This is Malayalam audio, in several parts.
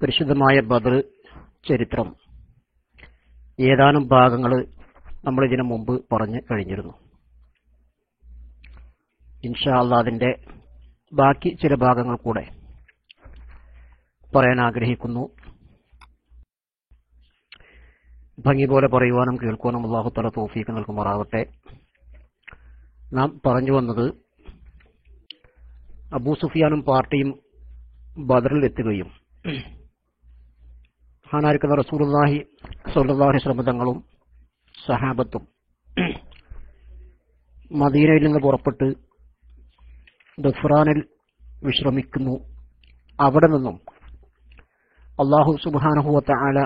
പരിശുദ്ധമായ ബദർ ചരിത്രം ഏതാനും ഭാഗങ്ങൾ നമ്മൾ ഇതിനു മുമ്പ് പറഞ്ഞു കഴിഞ്ഞിരുന്നു. ഇൻഷാ അല്ലാഹ് അതിന്റെ ബാക്കി ചില ഭാഗങ്ങൾ കൂടെ പറയാൻ ആഗ്രഹിക്കുന്നു. ഭംഗി പോലെ പറയുവാനും കേൾക്കുവാനും അല്ലാഹു തആല തൗഫീഖ് നൽകുമാറാവട്ടെ. നാം പറഞ്ഞു വന്നത് അബൂ സുഫിയാനും പാർട്ടിയും ബദറിൽ എത്തുകയും മഹാനായിരിക്കുന്ന റസൂലുള്ളാഹി സ്വല്ലല്ലാഹു അലൈഹി വസല്ലം തങ്ങളും സഹാബത്തും മദീനയിൽ നിന്ന് പുറപ്പെട്ട് ദഫ്റാനിൽ വിശ്രമിക്കുന്നു. അവിടെ നിന്നും അല്ലാഹു സുബ്ഹാനഹു വ തആല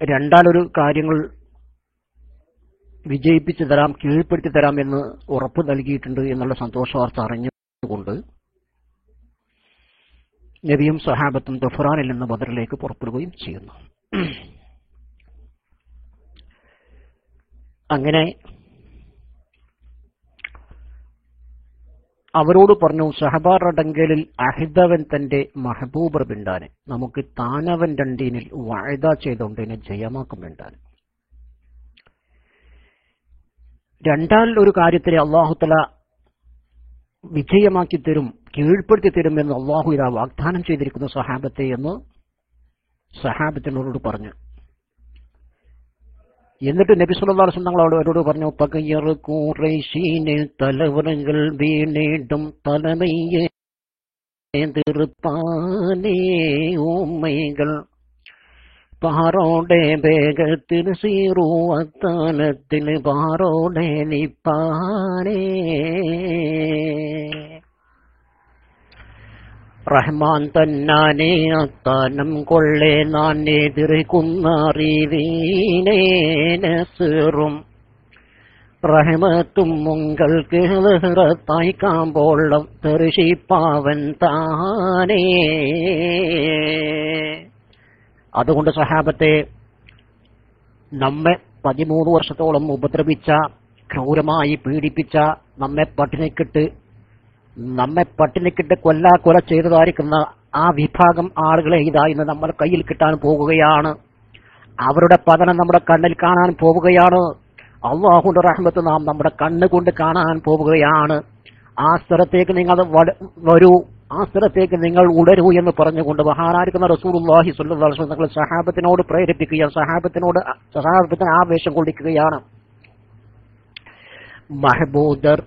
രണ്ടാലൊരു കാര്യങ്ങൾ വിജയിപ്പിച്ചു തരാം, കീഴ്പ്പെടുത്തി തരാം എന്ന് ഉറപ്പ് നൽകിയിട്ടുണ്ട് എന്നുള്ള സന്തോഷ വാർത്ത അറിഞ്ഞുകൊണ്ട് നബിയും സഹാബത്തും ദഫ്റാനിൽ നിന്ന് ബദറിലേക്ക് പുറപ്പെടുകയും ചെയ്യുന്നു. അങ്ങനെ അവരോട് പറഞ്ഞു, സഹബാറടങ്കലിൽ അഹിദവൻ തന്റെ മഹബൂബർ ബിണ്ടാന്, നമുക്ക് താനവൻ രണ്ടീനിൽ വാഴത ചെയ്തുകൊണ്ടിനെ ജയമാക്കും വേണ്ടാൻ. രണ്ടാൽ ഒരു കാര്യത്തിനെ അല്ലാഹു തആല വിജയമാക്കി തരും, കീഴ്പ്പെടുത്തി തരും എന്ന് അല്ലാഹു ഇതാ വാഗ്ദാനം ചെയ്തിരിക്കുന്നു സഹാബത്തെ എന്ന് സഹാബത്തിനോട് പറഞ്ഞു. എന്നിട്ട് നബി സല്ലല്ലാഹു അലൈഹി വസല്ലം അവരോട് പറഞ്ഞു, പകയർ ഖുറൈശിനിൽ തലവറകൾ വീണിടും തലമയ്യെ എതിർപ്പാനേ ഉമ്മൈകൾ പാറോടെ വേഗത്തിൽ സീറുവത്താനത്തിൽ പാറോടെ നിപ്പാനേ. റഹ്മാൻ തന്നാനെ അത്താനം കൊള്ളേ നാൻ എതിർക്കുന്നറിവീനേ നസ്റും റഹ്മത്തും ഉങ്ങൾക്ക് ഹറത്തായി കാമ്പോളം തെർഷിപ്പാവൻ താനേ. അതുകൊണ്ട് സഹാബത്തെ, നമ്മെ 13 വർഷത്തോളം ഉപദ്രവിച്ച, ക്രൂരമായി പീഡിപ്പിച്ച, നമ്മെ പട്ടിണിക്കിട്ട് കൊല ചെയ്തതായിരിക്കുന്ന ആ വിഭാഗം ആളുകളെ ഇതാ ഇന്ന് നമ്മുടെ കയ്യിൽ കിട്ടാൻ പോകുകയാണ്. അവരുടെ പതനം നമ്മുടെ കണ്ണിൽ കാണാൻ പോവുകയാണ്. അല്ലാഹുവിന്റെ റഹ്മത്ത് നാം നമ്മുടെ കണ്ണുകൊണ്ട് കാണാൻ പോവുകയാണ്. ആ സ്ഥലത്തേക്ക് നിങ്ങൾ വരൂ, ആ സ്ഥലത്തേക്ക് നിങ്ങൾ ഉടരൂ എന്ന് പറഞ്ഞുകൊണ്ട് മഹാനായിരിക്കുന്ന റസൂലുള്ളാഹി സ്വല്ലല്ലാഹു അലൈഹി വസല്ലം തങ്ങൾ സഹാബത്തിനോട് പ്രേരിപ്പിക്കുകയാണ്, സഹാബത്തിന് ആവേശം കൊള്ളിക്കുകയാണ്.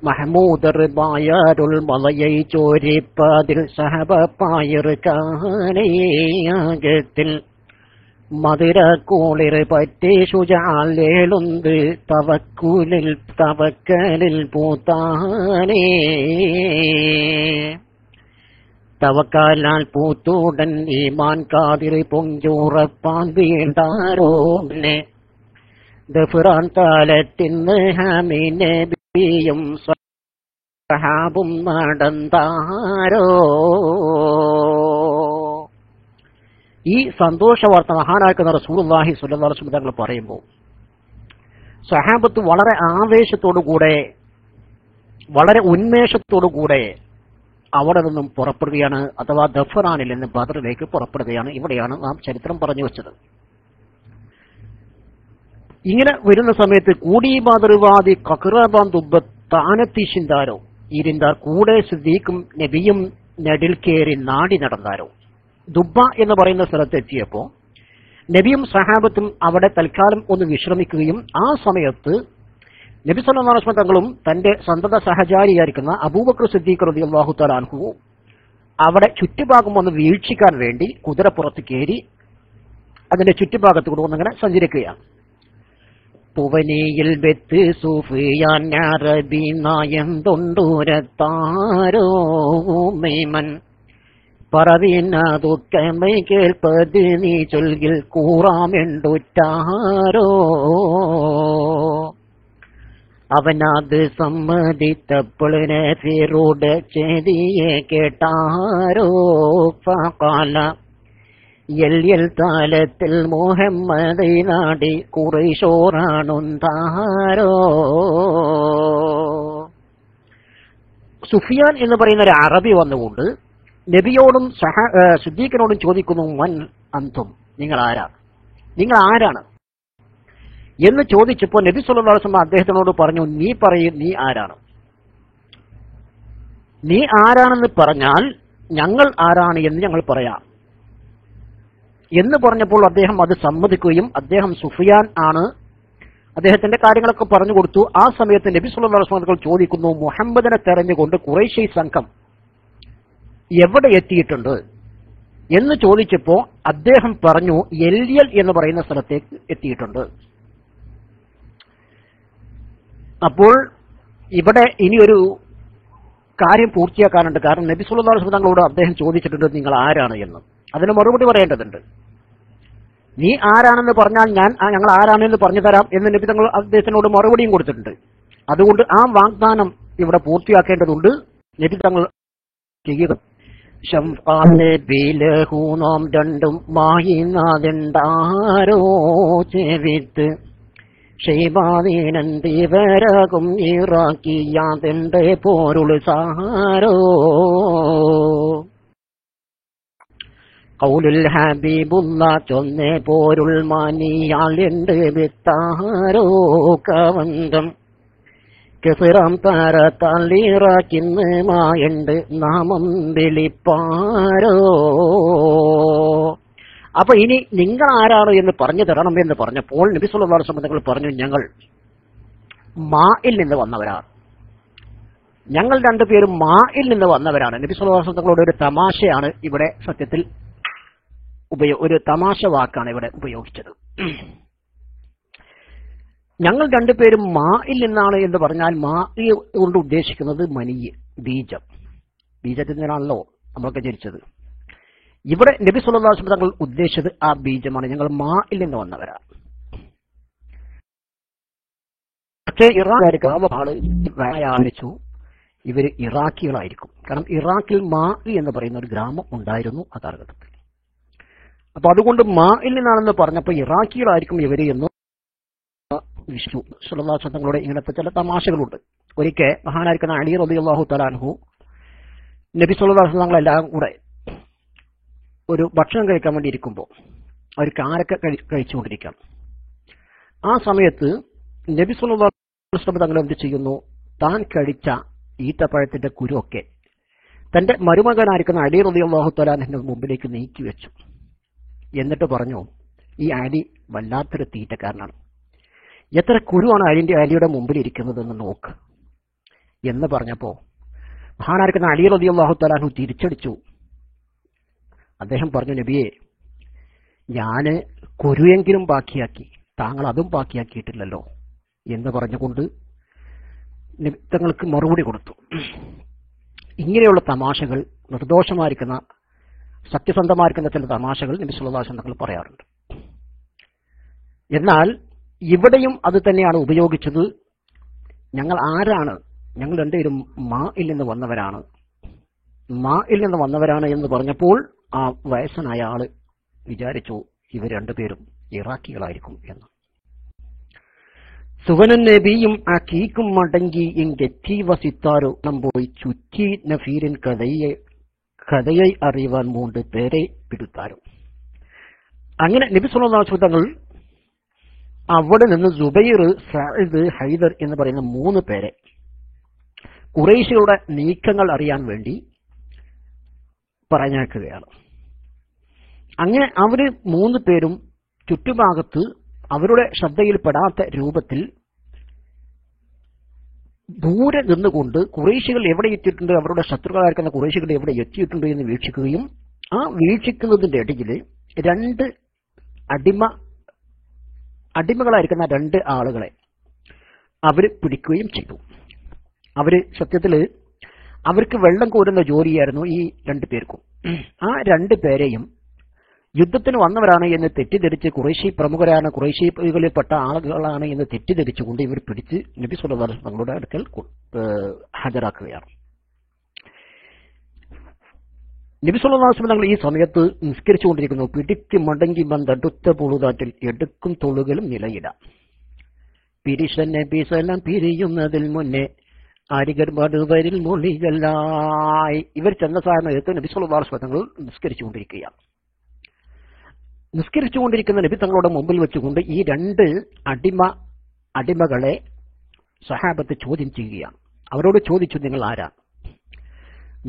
മഹമൂദർ ബായരുൾ മലயை ചോരിപ്പതിൽ സഹബപ്പായർക്കാനേയകത്തിൽ മധുര കൂളിർ പറ്റി ശുജാലേളുണ്ട് തവക്കലിൽ പൂത്താനേ. തവക്കാലാൽ പൂത്തൂടൻ ഈമാൻ കാതിർ പൊഞ്ചൂറപ്പാൻ വീണ്ടാരോനെ ദഫ്റാൻ കാലത്തിന്ന് ഹമീനബിയും സഹാബും നടന്നാരോ. ഈ സന്തോഷ വാർത്ത മഹാനായിരിക്കുന്ന റസൂലുള്ളാഹി സ്വല്ലല്ലാഹു അലൈഹി വസല്ലം തങ്ങൾ പറയുമ്പോൾ സഹാബത്ത് വളരെ ആവേശത്തോടുകൂടെ, വളരെ ഉന്മേഷത്തോടുകൂടെ അവിടെ നിന്നും പുറപ്പെടുകയാണ്, അഥവാ ദഫ്റാനിൽ നിന്ന് ബദറിലേക്ക് പുറപ്പെടുകയാണ്. ഇവിടെയാണ് നാം ചരിത്രം പറഞ്ഞു വെച്ചത്. ഇങ്ങനെ വരുന്ന സമയത്ത് കൂടി ബദർവാദി കക്റബാൻ ദുബ്ബ താനത്തിശിന്താരോ ഇരുന്താർ കൂടെ സിദ്ദീഖും നബിയും നെടിൽ കയറി നാടി നടന്നാരോ. ദുബ്ബ എന്ന് പറയുന്ന സ്ഥലത്തെത്തിയപ്പോ നബിയും സഹാബത്തും അവിടെ തൽക്കാലം ഒന്ന് വിശ്രമിക്കുകയും ആ സമയത്ത് നബി സല്ലല്ലാഹു അലൈഹി വസല്ലം തങ്ങളും തന്റെ സന്തത സഹചാരിയായിരിക്കുന്ന അബൂബക്കർ സിദ്ദീഖ് റളിയല്ലാഹു തആല അൻഹു അവിടെ ചുറ്റുഭാഗം ഒന്ന് വീക്ഷിക്കാൻ വേണ്ടി കുതിരപ്പുറത്ത് കയറി അതിന്റെ ചുറ്റുഭാഗത്തുകൂടെ ഒന്നിങ്ങനെ സഞ്ചരിക്കുകയാണ്. പുവനിയിൽ ബെത്ത് സൂഫിയാൻ അറബി നായന്തൊണ്ടൂരത്താരോ മേമൻ പറവിനതുക്കമൈ കേൾപ്പത് നീ ചൊൽകിൽ കൂറാമെണ്ടുറ്റാരോ. അവനത് സമ്മതിത്തപ്പോൾ നഫീറോട് ചെതിയെ കേട്ടാരോ. ഫഖാല എൽ താലത്തിൽ മുഹമ്മദ് നാടി ഖുറൈശോറാണുന്താരോ. സുഫിയാൻ എന്ന് പറയുന്ന ഒരു അറബി വന്നുകൊണ്ട് നബിയോടും സിദ്ദീഖിനോടും ചോദിക്കുന്നു, മൻ അന്തും, നിങ്ങൾ ആരാണ് എന്ന് ചോദിച്ചപ്പോൾ നബി സല്ലല്ലാഹു അലൈഹി വസല്ലം അദ്ദേഹത്തിനോട് പറഞ്ഞു, നീ പറയും, നീ ആരാണ്? നീ ആരാണെന്ന് പറഞ്ഞാൽ ഞങ്ങൾ ആരാണ് എന്ന് ഞങ്ങൾ പറയാം എന്ന് പറഞ്ഞപ്പോൾ അദ്ദേഹം അത് സമ്മതിക്കുകയും അദ്ദേഹം സുഫിയാൻ ആണ്, അദ്ദേഹത്തിന്റെ കാര്യങ്ങളൊക്കെ പറഞ്ഞു കൊടുത്തു. ആ സമയത്ത് നബി സല്ലല്ലാഹു അലൈഹി വസല്ലം ചോദിക്കുന്നു, മുഹമ്മദിനെ തെരഞ്ഞുകൊണ്ട് ഖുറൈശി സംഘം എവിടെ എത്തിയിട്ടുണ്ട് എന്ന് ചോദിച്ചപ്പോൾ അദ്ദേഹം പറഞ്ഞു, എല്യൽ എന്ന് പറയുന്ന സ്ഥലത്തേക്ക് എത്തിയിട്ടുണ്ട്. അപ്പോൾ ഇവിടെ ഇനിയൊരു കാര്യം പൂർത്തിയാക്കാനുണ്ട്. കാരണം നബി സല്ലല്ലാഹു അലൈഹി വസല്ലം തങ്ങളോട് അദ്ദേഹം ചോദിച്ചിട്ടുണ്ട്, നിങ്ങൾ ആരാണ് എന്ന്. അതിന് മറുപടി പറയേണ്ടതുണ്ട്. നീ ആരാണെന്ന് പറഞ്ഞാൽ ഞങ്ങൾ ആരാണെന്ന് പറഞ്ഞു തരാം എന്ന് നബി തങ്ങൾ അദ്ദേഹത്തിനോട് മറുപടിയും കൊടുത്തിട്ടുണ്ട്. അതുകൊണ്ട് ആ വാഗ്ദാനം ഇവിടെ പൂർത്തിയാക്കേണ്ടതുണ്ട്. നബി തങ്ങൾ ചെയ്യുക, ശംഫാനബിലഹൂനാം രണ്ടും മായിനാദെണ്ടാരോ ചെവിത്ത് ഷെയ്ബാദീനന്തിവരകും ഇറാക്കിയാതെന്റെ പോരുള് സാരോ കൗലുൽ ഹബീബുള്ള ചൊന്നേ പോരുൾ മാനിയാളുണ്ട് വിത്താരോ കവന്തം കെഫിറാം താര തള്ളിറാക്കിന്ന് മായുണ്ട് നാമം വിളിപ്പാരോ. അപ്പൊ ഇനി നിങ്ങൾ ആരാണ് എന്ന് പറഞ്ഞു തരണം എന്ന് പറഞ്ഞപ്പോൾ നബി സല്ലല്ലാഹു അലൈഹി വസല്ലം തങ്ങൾ പറഞ്ഞു, ഞങ്ങൾ മായിൽ നിന്ന് വന്നവരാണ്. ഞങ്ങൾ രണ്ടുപേരും മായിൽ നിന്ന് വന്നവരാണ്. നബി സല്ലല്ലാഹു അലൈഹി വസല്ലം തങ്ങളുടെ ഒരു തമാശയാണ് ഇവിടെ സത്യത്തിൽ ഒരു തമാശ വാക്കാണ് ഇവിടെ ഉപയോഗിച്ചത്. ഞങ്ങൾ രണ്ടുപേരും മായിൽ നിന്നാണ് എന്ന് പറഞ്ഞാൽ മാ കൊണ്ട് ഉദ്ദേശിക്കുന്നത് മനിയ്, ബീജം. ബീജത്തിൽ നിന്നാണല്ലോ നമ്മളൊക്കെ ജനിച്ചത്. ഇവിടെ നബി സല്ലല്ലാഹു അലൈഹി വസല്ലം തങ്ങൾ ഉദ്ദേശിച്ചത് ആ ബീജമാണ്. ഞങ്ങൾ മായിൽ നിന്ന് വന്നവരാണ്. പക്ഷേ ഇറാഖുകാർ ആള് വ്യായാമിച്ചു ഇവർ ഇറാഖികളായിരിക്കും. കാരണം ഇറാഖിൽ മാ എന്ന് പറയുന്ന ഒരു ഗ്രാമം ഉണ്ടായിരുന്നു ആ കാലഘട്ടത്തിൽ. അപ്പൊ അതുകൊണ്ട് മായിൽ നിന്നാണെന്ന് പറഞ്ഞപ്പോൾ ഇറാഖികളായിരിക്കും ഇവര് എന്ന് വിഷ്ണു സല്ലല്ലാഹു അലൈഹി വസല്ലം തങ്ങളുടെ ഇങ്ങനത്തെ ചില തമാശകളുണ്ട്. ഒരിക്കൽ മഹാനായിരിക്കുന്ന അലി റളിയല്ലാഹു തആല അൻഹു നബി സല്ലല്ലാഹു അലൈഹി വസല്ലം തങ്ങളെല്ലാം കൂടെ ഒരു ഭക്ഷണം കഴിക്കാൻ വേണ്ടി ഇരിക്കുമ്പോൾ അവർ കാരക്ക കഴിച്ചുകൊണ്ടിരിക്കുകയാണ്. ആ സമയത്ത് നബി സല്ലല്ലാഹു അലൈഹി വസല്ലം തങ്ങൾ എന്ത് ചെയ്യുന്നു, താൻ കഴിച്ച ഈത്തപ്പഴത്തിന്റെ കുരുവൊക്കെ തന്റെ മരുമകനായിരിക്കുന്ന അലി റളിയല്ലാഹു തആല അൻഹുവിന്റെ മുമ്പിലേക്ക് നീക്കി വെച്ചു. എന്നിട്ട് പറഞ്ഞു, ഈ അലി വല്ലാത്തൊരു തീറ്റക്കാരനാണ്, എത്ര കുരുവാണ് അലിയുടെ മുമ്പിൽ ഇരിക്കുന്നതെന്ന് നോക്ക് എന്ന് പറഞ്ഞപ്പോ മഹാനായിരിക്കുന്ന അലി റളിയല്ലാഹു തആല അൻഹു തിരിച്ചടിച്ചു. അദ്ദേഹം പറഞ്ഞു, നബിയെ, ഞാന് കുരുവെങ്കിലും ബാക്കിയാക്കി, താങ്കൾ അതും ബാക്കിയാക്കിയിട്ടില്ലല്ലോ എന്ന് പറഞ്ഞുകൊണ്ട് തങ്ങൾക്ക് മറുപടി കൊടുത്തു. ഇങ്ങനെയുള്ള തമാശകൾ, നിർദോഷമായിരിക്കുന്ന സത്യസന്ധമായിരിക്കുന്ന ചില തമാശകൾ നബി സല്ലല്ലാഹു അലൈഹി വസല്ലം പറയാറുണ്ട്. എന്നാൽ ഇവിടെയും അത് തന്നെയാണ് ഉപയോഗിച്ചത്. ഞങ്ങൾ ആരാണ്? ഞങ്ങൾ രണ്ടുപേരും മായിൽ നിന്ന് വന്നവരാണ്. മായിൽ നിന്ന് വന്നവരാണ് എന്ന് പറഞ്ഞപ്പോൾ ആ വയസ്സനായ ആള് വിചാരിച്ചു ഇവർ രണ്ടുപേരും ഇറാഖികളായിരിക്കും എന്ന്. സുവനൻ നബിയും ആ കീക്കും മടങ്ങി എങ്കെത്തി വസിത്താരോ പോയി ചുറ്റി നഫീരിൻ കഥയെ അറിയുവാൻ മൂണ്ട് പേരെ പിടുത്താരോ. അങ്ങനെ നബി സല്ലല്ലാഹു അലൈഹി വസല്ലം തങ്ങൾ അവിടെ നിന്ന് സുബൈർ, സഅദ്, ഹൈദർ എന്ന് പറയുന്ന 3 പേരെ ഖുറൈശികളുടെ നീക്കങ്ങൾ അറിയാൻ വേണ്ടി പറഞ്ഞേക്കുകയാണ്. അങ്ങനെ അവര് 3 പേരും ചുറ്റുഭാഗത്ത് അവരുടെ ശ്രദ്ധയിൽപ്പെടാത്ത രൂപത്തിൽ ദൂരെ നിന്നുകൊണ്ട് ഖുറൈശികൾ എവിടെ എത്തിയിട്ടുണ്ട്, അവരുടെ ശത്രുക്കളായിരിക്കുന്ന ഖുറൈശികൾ എവിടെ എത്തിയിട്ടുണ്ട് എന്ന് വീക്ഷിക്കുകയും ആ വീക്ഷിക്കുന്നതിന്റെ ഇടയിൽ 2 അടിമകളായിരിക്കുന്ന 2 ആളുകളെ അവര് പിടിക്കുകയും ചെയ്തു. അവര് സത്യത്തില് അവർക്ക് വെള്ളം കോരുന്ന ജോലിയായിരുന്നു ഈ 2 പേർക്കും. ആ 2 പേരെയും യുദ്ധത്തിന് വന്നവരാണ് എന്ന് തെറ്റിദ്ധരിച്ച് ഖുറൈശി പ്രമുഖരാണ്, ഖുറൈശികളിൽപ്പെട്ട ആളുകളാണ് എന്ന് തെറ്റിദ്ധരിച്ചുകൊണ്ട് ഇവർ പിടിച്ച് നബി സല്ലല്ലാഹു അലൈഹി വസല്ലം തങ്ങളുടെ അടുക്കൽ ഹാജരാക്കുകയാണ്. നബി സല്ലല്ലാഹു അലൈഹി വസല്ലം തങ്ങൾ ഈ സമയത്ത് നിസ്കരിച്ചുകൊണ്ടിരിക്കുന്നു. പിടിക്ക് മടങ്ങി ബന്ധടുത്ത പൊളുതാറ്റിൽ എടുക്കും തൊളുകളും നിലയിടാം. പിരിശ നബി സല്ലം പിരിയുന്നതിൽ മുന്നേ അരികർമടുവരിൽ മൊഴികളായി. ഇവർ ചെന്ന സമയത്ത് നബി സല്ലല്ലാഹു അലൈഹി വസല്ലം തങ്ങൾ നിസ്കരിച്ചുകൊണ്ടിരിക്കുകയാണ്. നിസ്കരിച്ചുകൊണ്ടിരിക്കുന്ന നബി തങ്ങളുടെ മുമ്പിൽ വെച്ചുകൊണ്ട് ഈ രണ്ട് അടിമകളെ സഹാബത്ത് ചോദ്യം ചെയ്യുകയാണ്. അവരോട് ചോദിച്ചു, നിങ്ങൾ ആരാ?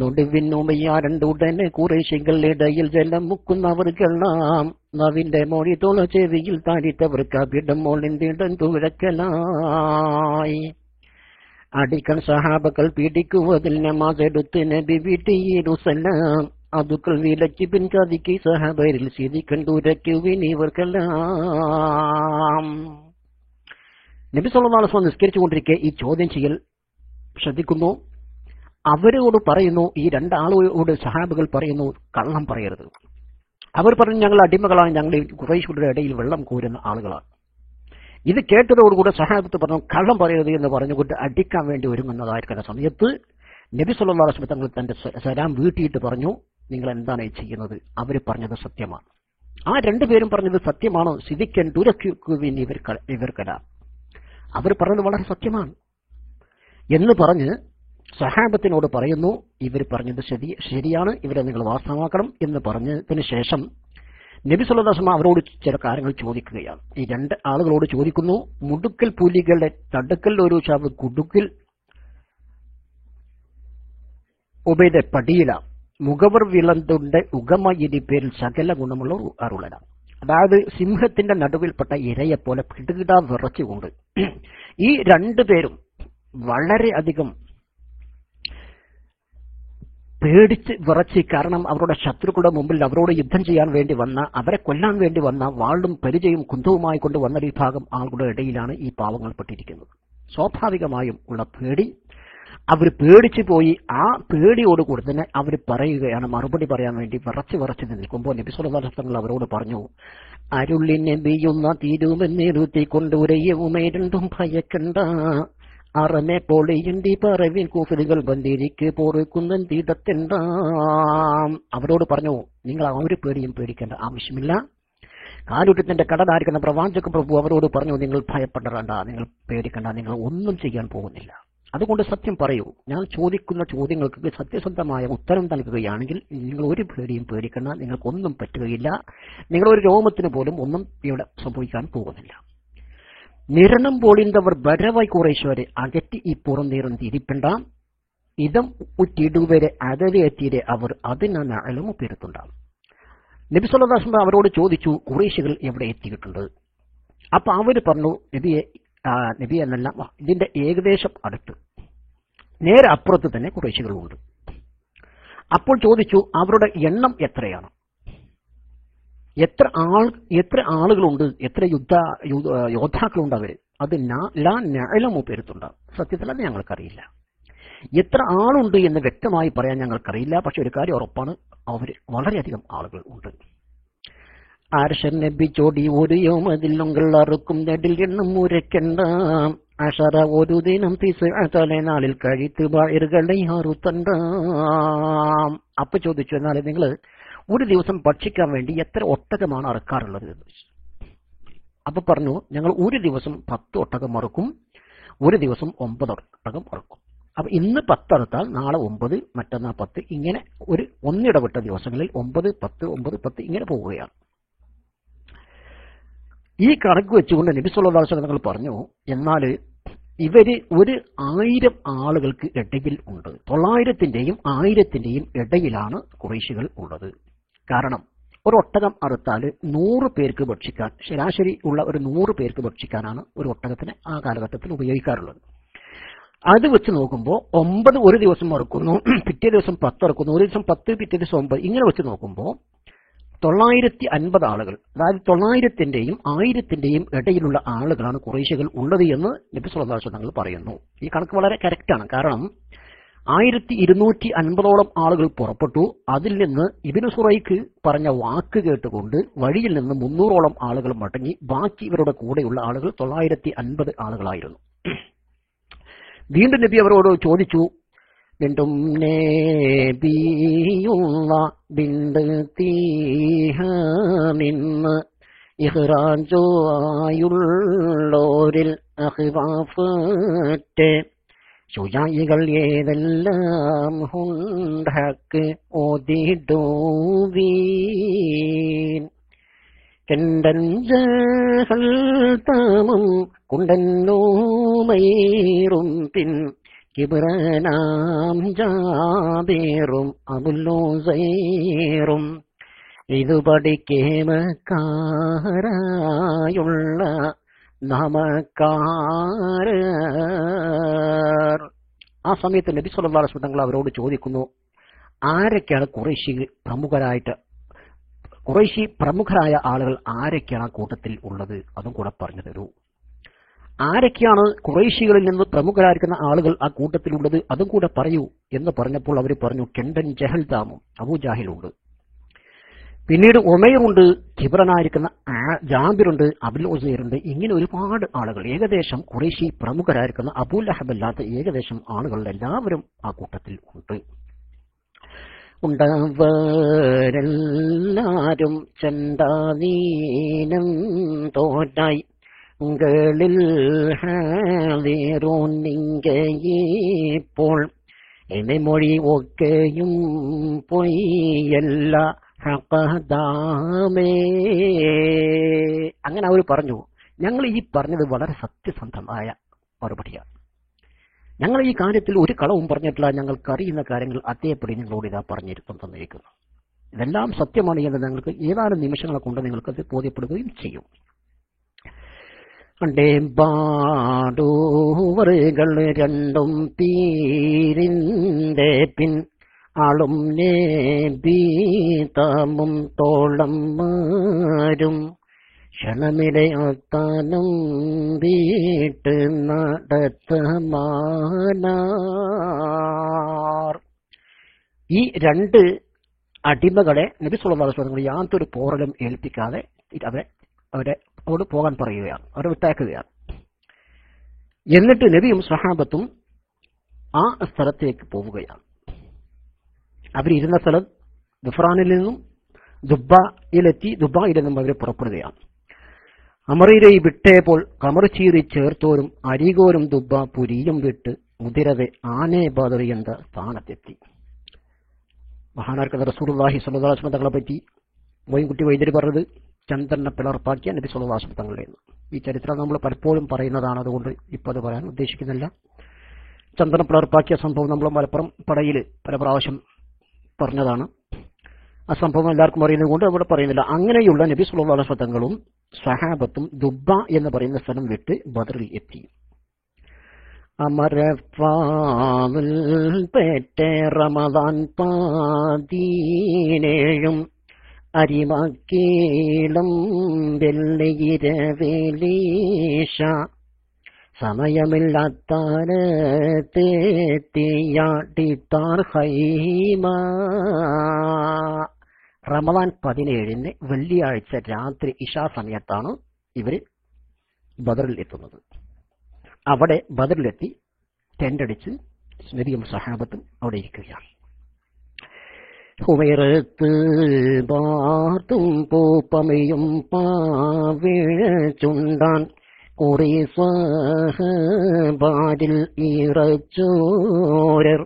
നൊടുവിന്നുമയ്യാരണ്ടുടനെ കുറേശികളുടെ ഇടയിൽ ജലം മുക്കുന്നവർക്കെല്ലാം നവിന്റെ മൊഴി തോള ചെവിയിൽ താരിത്തവർക്ക് അവിടം മോളിന്തിടം തുഴക്കലായി. അടിക്കൺ സഹാബകൾ പീഡിക്കുവതിൽ നമാസ് എടുത്ത് നബി വീട്ടിയിരുസല്ലാം അതുക്കൾ വിലക്ക് പിൻകതിക്ക് സഹാബരിൽ സ്ഥിതി കണ്ടുരക്കുവിനിവർക്കെല്ലാം. നബി സല്ലല്ലാഹു അലൈഹി വസല്ലം നിസ്കരിച്ചുകൊണ്ടിരിക്കെ ഈ ചോദ്യം ചെയ്യൽ ശ്രദ്ധിക്കുന്നു. അവരോട് പറയുന്നു, ഈ രണ്ടാളോട് സഹാബകൾ പറയുന്നു, കള്ളം പറയരുത്. അവർ പറഞ്ഞു, ഞങ്ങൾ അടിമകളാണ്, ഞങ്ങൾ ഖുറൈശികളുടെ ഇടയിൽ വെള്ളം കോരുന്ന ആളുകളാണ്. ഇത് കേട്ടതോടുകൂടെ സഹാബത്ത് പറഞ്ഞു, കള്ളം പറയരുത് എന്ന് പറഞ്ഞുകൊണ്ട് അടിക്കാൻ വേണ്ടി ഒരുങ്ങുന്നതായിരിക്കുന്ന സമയത്ത് നബി സല്ലല്ലാഹു അലൈഹി വസല്ലം തങ്ങൾ തന്റെ സലാം വീട്ടിയിട്ട് പറഞ്ഞു, നിങ്ങൾ എന്താണ് ചെയ്യുന്നത്? അവർ പറഞ്ഞത് സത്യമാണ്. ആ രണ്ടുപേരും പറഞ്ഞത് സത്യമാണ്. സിദിക്കൻ തുരക്കുവിൻ ഇവർക്കല, അവർ പറഞ്ഞത് വളരെ സത്യമാണ് എന്ന് പറഞ്ഞ് സഹാബത്തിനോട് പറയുന്നു, ഇവർ പറഞ്ഞത് ശരിയാണ്, ഇവരെ നിങ്ങൾ വാസ്തവമാക്കണം എന്ന് പറഞ്ഞതിന് ശേഷം നബി സല്ലല്ലാഹു അലൈഹി വസല്ലം അവരോട് ചില കാര്യങ്ങൾ ചോദിക്കുകയാണ്. ഈ രണ്ട് ആളുകളോട് ചോദിക്കുന്നു, മുടുക്കൽ പുലികളുടെ തടുക്കൽ ഒരു ചാവ് കുടുക്കിൽ ഉബൈദ പടിയില മുഖവർ വിളന്തുണ്ട് ഉഗമ ഇനി പേരിൽ സകല ഗുണമുള്ള അരുളല. അതായത് സിംഹത്തിന്റെ നടുവിൽപ്പെട്ട ഇരയെപ്പോലെ പിടുകിടാ വിറച്ചുകൊണ്ട് ഈ രണ്ടുപേരും വളരെയധികം പേടിച്ച് വിറച്ച്, കാരണം അവരുടെ ശത്രുക്കളുടെ മുമ്പിൽ അവരോട് യുദ്ധം ചെയ്യാൻ വേണ്ടി വന്ന, അവരെ കൊല്ലാൻ വേണ്ടി വന്ന വാളും പരിചയും കുന്തവുമായി കൊണ്ട് വന്ന വിഭാഗം ആളുകളുടെ ഇടയിലാണ് ഈ പാവങ്ങൾ പെട്ടിരിക്കുന്നത്. സ്വാഭാവികമായും ഉള്ള പേടി, അവർ പേടിച്ചു പോയി. ആ പേടിയോടുകൂടി തന്നെ അവർ പറയുകയാണ്, മറുപടി പറയാൻ വേണ്ടി വിറച്ച് നിൽക്കുമ്പോൾ നബി സല്ലല്ലാഹു അലൈഹി വസല്ലം അവരോട് പറഞ്ഞു, അരുളിനെ ബിയുന്ന തീരുമെന്നിരുത്തിക്കൊണ്ട് ഉരയുമേ രണ്ടും ഭയക്കണ്ട, അറമെ പൊളിയുണ്ടി പറവിൻ കൂഫലുകൾ ബന്ധിരിക്ക് പോറുക്കുന്നൻ തീടത്തെണ്ടാം. അവരോട് പറഞ്ഞു, നിങ്ങൾ ആ ഒരു പേടിയും പേടിക്കേണ്ട ആവശ്യമില്ല. കാലുറ്റത്തിന്റെ കടലായിരിക്കുന്ന പ്രവാചക പ്രഭു അവരോട് പറഞ്ഞു, നിങ്ങൾ ഭയപ്പെടേണ്ട, നിങ്ങൾ പേടിക്കേണ്ട, നിങ്ങൾ ഒന്നും ചെയ്യാൻ പോകുന്നില്ല. അതുകൊണ്ട് സത്യം പറയൂ, ഞാൻ ചോദിക്കുന്ന ചോദ്യങ്ങൾക്ക് സത്യസന്ധമായ ഉത്തരം നൽകുകയാണെങ്കിൽ നിങ്ങൾ ഒരു പേടിയും പേടിക്കേണ്ട, നിങ്ങൾക്കൊന്നും പറ്റുകയില്ല, നിങ്ങളൊരു രോമത്തിന് പോലും ഒന്നും ഇവിടെ സംഭവിക്കാൻ പോകുന്നില്ല. നിരണം പോളിന്തവർ ബരവായി കുറേശ്വരെ അകറ്റി ഈ പുറന്നേറും തിരിപ്പണ്ട, ഇതം ഉറ്റിടുവരെ അതവേറ്റിരെ അവർ അതിനാണ് അലമു പെരുത്തുണ്ടാവും. നബി സല്ലല്ലാഹു അലൈഹി വസല്ലം അവരോട് ചോദിച്ചു, ഖുറൈശികൾ എവിടെ എത്തിയിട്ടുണ്ട്? അപ്പൊ അവർ പറഞ്ഞു, നബി എന്നല്ല, ഇതിന്റെ ഏകദേശം അടുത്ത്, നേരെ അപ്പുറത്ത് തന്നെ ഖുറൈശികളുണ്ട്. അപ്പോൾ ചോദിച്ചു, അവരുടെ എണ്ണം എത്രയാണ്? എത്ര ആളുകളുണ്ട്, എത്ര യോദ്ധാക്കളുണ്ട് അവര്? അത് ലാ നഅലമു പെരുത്തുണ്ടാവും. സത്യത്തിൽ അത് ഞങ്ങൾക്കറിയില്ല. എത്ര ആളുണ്ട് എന്ന് വ്യക്തമായി പറയാൻ ഞങ്ങൾക്കറിയില്ല. പക്ഷെ ഒരു കാര്യം ഉറപ്പാണ്, അവര് വളരെയധികം ആളുകൾ ഉണ്ട്. ആർഷൻ നബി ചോടി ഒരു യോമതിൽ അറുക്കും നെടിൽ എണ്ണം മുരക്കണ്ട, അഷറ ഒരു ദിനം തലേ നാളിൽ കഴിത്ത് ബായറുകളെ അറുത്തണ്ടാം. അപ്പൊ ചോദിച്ചു, എന്നാല് നിങ്ങൾ ഒരു ദിവസം ഭക്ഷിക്കാൻ വേണ്ടി എത്ര ഒട്ടകമാണ് അറുക്കാറുള്ളത് എന്ന് ചോദിച്ചു. അപ്പൊ പറഞ്ഞു, ഞങ്ങൾ ഒരു ദിവസം 10 ഒട്ടകം അറുക്കും, ഒരു ദിവസം 9 ഒട്ടകം അറുക്കും. അപ്പൊ ഇന്ന് 10 അറുത്താൽ നാളെ 9, മറ്റന്നാൾ 10, ഇങ്ങനെ ഒന്നിടവിട്ട ദിവസങ്ങളിൽ 9, 10, 9, 10 ഇങ്ങനെ പോവുകയാണ്. ഈ കണക്ക് വെച്ചുകൊണ്ട് നബി സല്ലല്ലാഹു അലൈഹി വസല്ലം പറഞ്ഞു, എന്നാൽ ഇവര് 1000 ആളുകൾക്ക് ഇടയിൽ ഉണ്ട്. 900ന്റെയും 1000ന്റെയും ഇടയിലാണ് ഖുറൈശികൾ ഉള്ളത്. കാരണം ഒരു ഒട്ടകം അറുത്താൽ 100 പേർക്ക് ഭക്ഷിക്കാൻ, ശരാശരി ഉള്ള ഒരു 100 പേർക്ക് ഭക്ഷിക്കാനാണ് ഒരു ഒട്ടകത്തിന് ആ കാലഘട്ടത്തിൽ ഉപയോഗിക്കാറുള്ളത്. അത് വെച്ച് നോക്കുമ്പോൾ 9 ഒരു ദിവസം അറുക്കുന്നു, പിറ്റേ ദിവസം 10 അറുക്കുന്നു, ഒരു ദിവസം 10, പിറ്റേ ദിവസം 9, ഇങ്ങനെ വെച്ച് നോക്കുമ്പോൾ 950 ആളുകൾ, അതായത് 900ന്റെയും 1000ന്റെയും ഇടയിലുള്ള ആളുകളാണ് ഖുറൈശികൾ ഉള്ളത് എന്ന് നബി സല്ലല്ലാഹു അലൈഹി വസല്ലം പറയുന്നു. ഈ കണക്ക് വളരെ കറക്റ്റാണ്. കാരണം 1250ഓളം ആളുകൾ പുറപ്പെട്ടു. അതിൽ നിന്ന് ഇബ്നു സുറൈഖ് പറഞ്ഞ വാക്ക് കേട്ടുകൊണ്ട് വഴിയിൽ നിന്ന് 300ഓളം ആളുകൾ മടങ്ങി. ബാക്കി ഇവരുടെ കൂടെയുള്ള ആളുകൾ 950 ആളുകളായിരുന്നു. വീണ്ടും നബി അവരോട് ചോദിച്ചു, വീണ്ടും നബിയുള്ള ബിന്ദ തീഹ നിന്ന് ഇഹ്റാജോ ആയുള്ളോരിൽ അഖ്വാഫത്തെ ശുജായികൾ ഏതെല്ലാം ഹുണ്ടക്ക് ഓതിടുവീൻ കണ്ടൻ ജഹൽ താമം കുണ്ടന്നോമേറും പിൻ കിബ്രനാം ജാബേറും അബുല്ലോസൈറും ഇതു പഠിക്കേമക്കാരായുള്ള നമക്കാരർ. ആ സമയത്ത് നബി സല്ലല്ലാഹു അലൈഹി വസല്ലം തങ്ങൾ അവരോട് ചോദിക്കുന്നു, ആരൊക്കെയാണ് ഖുറൈശി പ്രമുഖരായ ആളുകൾ ആരൊക്കെയാണ് ആ കൂട്ടത്തിൽ ഉള്ളത്? അതും കൂടെ പറഞ്ഞു തരൂ. ആരൊക്കെയാണ് ഖുറൈശികളിൽ നിന്ന് പ്രമുഖരായിരിക്കുന്ന ആളുകൾ ആ കൂട്ടത്തിലുള്ളത്? അതും കൂടെ പറയൂ എന്ന് പറഞ്ഞപ്പോൾ അവർ പറഞ്ഞു, കെണ്ടൻ ജഹൽ ദാമും അബൂജാഹിലുണ്ട്, പിന്നീട് ഉമൈറുണ്ട്, കിബ്രനായിരിക്കുന്ന ജാബിറുണ്ട്, അബുൽ ഉസൈറുണ്ട്. ഇങ്ങനെ ഒരുപാട് ആളുകൾ, ഏകദേശം ഖുറൈശി പ്രമുഖരായിരിക്കുന്ന അബൂലഹബ് അല്ലാത്ത ഏകദേശം ആളുകൾ എല്ലാവരും ആ കൂട്ടത്തിൽ ഉണ്ട്. ഉണ്ടവരെല്ലാരും ചണ്ടാനീനം തോറ്റായി ിൽ ഹാദിറോന്നിങ്കപ്പോൾ എന്നെ മൊഴി ഒക്കെയും പൊയ്യല്ല ഹഖദാമേ. അങ്ങനെ അവർ പറഞ്ഞു, ഞങ്ങൾ ഈ പറഞ്ഞത് വളരെ സത്യസന്ധമായ മറുപടിയാണ്. ഞങ്ങൾ ഈ കാര്യത്തിൽ ഒരു കളവും പറഞ്ഞിട്ടില്ല. ഞങ്ങൾക്കറിയുന്ന കാര്യങ്ങൾ അതേപടി നിങ്ങളോട് ഇതാ പറഞ്ഞിരുത്തം തന്നിരിക്കുന്നു. ഇതെല്ലാം സത്യമാണ് എന്ന് ഞങ്ങൾക്ക് ഏതാനും നിമിഷങ്ങളെ കൊണ്ട് നിങ്ങൾക്കത് ബോധ്യപ്പെടുകയും ചെയ്യും. പാടുവറുകൾ രണ്ടും പീരിന്റെ പിൻ ആളും നേബീതമും തോളം മാരും ക്ഷണമിടെ അത്താനും വീട്ട് നടത്തമാനാർ. ഈ രണ്ട് അടിമകളെ നബി സല്ലല്ലാഹു അലൈഹി വസല്ലം യാതൊരു പോറലും ഏൽപ്പിക്കാതെ അവരോട് പോകാൻ പറയുകയാണ്, അവരെ വിട്ടയക്കുകയാണ്. എന്നിട്ട് നബിയും സ്വഹാബത്തും ആ സ്ഥലത്തേക്ക് പോവുകയാണ്. അവരിരുന്ന സ്ഥലം ഗുഫ്രാനിൽ നിന്നും ദുബായിൽ നിന്നും അവർ പുറപ്പെടുകയാണ്. അമറീരെ വിട്ടേപ്പോൾ കമർ ചീറി ചേർത്തോരും അരികോരും ദുബ പുരിയും വിട്ട് മുതിരവെ ആനേ ബദറി എന്ന സ്ഥാനത്തെത്തി. മഹാനാർക്കഥ റസൂലുള്ളാഹി സ്വല്ലല്ലാഹു അലൈഹി വസല്ലം തങ്ങളെ പറ്റി മോയിൻകുട്ടി വൈദ്യര് പറഞ്ഞത് ചന്ദ്രനെ പിളർപ്പാക്കിയ നബി സല്ലല്ലാഹു അലൈഹി വസല്ലം തങ്ങളെന്ന്. ഈ ചരിത്രം നമ്മൾ പലപ്പോഴും പറയുന്നതാണ്, അതുകൊണ്ട് ഇപ്പോൾ അത് പറയാൻ ഉദ്ദേശിക്കുന്നില്ല. ചന്ദ്രനെ പിളർപ്പാക്കിയ സംഭവം നമ്മൾ മലപ്പുറം പടയിൽ പല പ്രാവശ്യം പറഞ്ഞതാണ്. ആ സംഭവം എല്ലാവർക്കും അറിയുന്നത് കൊണ്ട് അവിടെ പറയുന്നില്ല. അങ്ങനെയുള്ള നബി സല്ലല്ലാഹു അലൈഹി വസല്ലം തങ്ങളും സ്വഹാബത്തും ദുബ്ബ എന്ന് പറയുന്ന സ്ഥലം വിട്ട് ബദറിൽ എത്തി. അമരഫാവിൽ പേറ്റെ റമദാൻ പാതീനേഴും അരിമക്കീളം വെള്ളിയിരവേലീശ സമയമില്ലാത്താരത്തെത്തിയാട്ടിത്താർ ഹൈമ. റമദാൻ 17 വെള്ളിയാഴ്ച രാത്രി ഇശാ സമയത്താണ് ഇവർ ബദറിൽ എത്തുന്നത്. അവിടെ ബദറിലെത്തി ടെന്റടിച്ച് നബിയും സഹാബത്തും അവിടെ ഇരിക്കുകയാണ്. ഹുമൈറത്ത് ബാത്തും പൂപ്പമയും പാവിഴ ചുണ്ടാൻ കുറേസ്വാരിൽ ഇറച്ചോരർ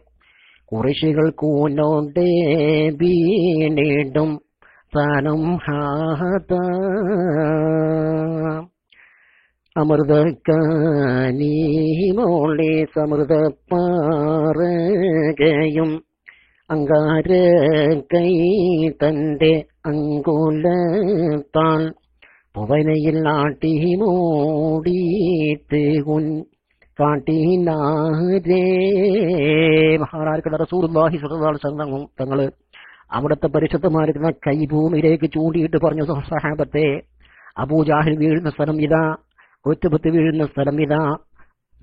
കുറേശികൾ കൂനോണ്ടേ വീണിടും താനും ഹാത അമൃതക്കാനീമോളെ സമൃത പാറകയും അങ്കാര കൈ തന്റെ അങ്കുലത്താൽ പുവനയിൽ നാട്ടി മൂടിയിട്ട് കാട്ടിനാരേ. മഹാനാർക്കുള്ള റസൂലുള്ളാഹി സ്വല്ലല്ലാഹു അലൈഹി വസല്ലം തങ്ങൾ അവിടുത്തെ പരിശുദ്ധമായിരിക്കുന്ന കൈഭൂമിയിലേക്ക് ചൂണ്ടിയിട്ട് പറഞ്ഞു, സഹാബത്തെ, അബൂജാഹിൽ വീഴുന്ന സ്ഥലം ഇതാ, ഉത്ബത്ത് വീഴുന്ന സ്ഥലം ഇതാ,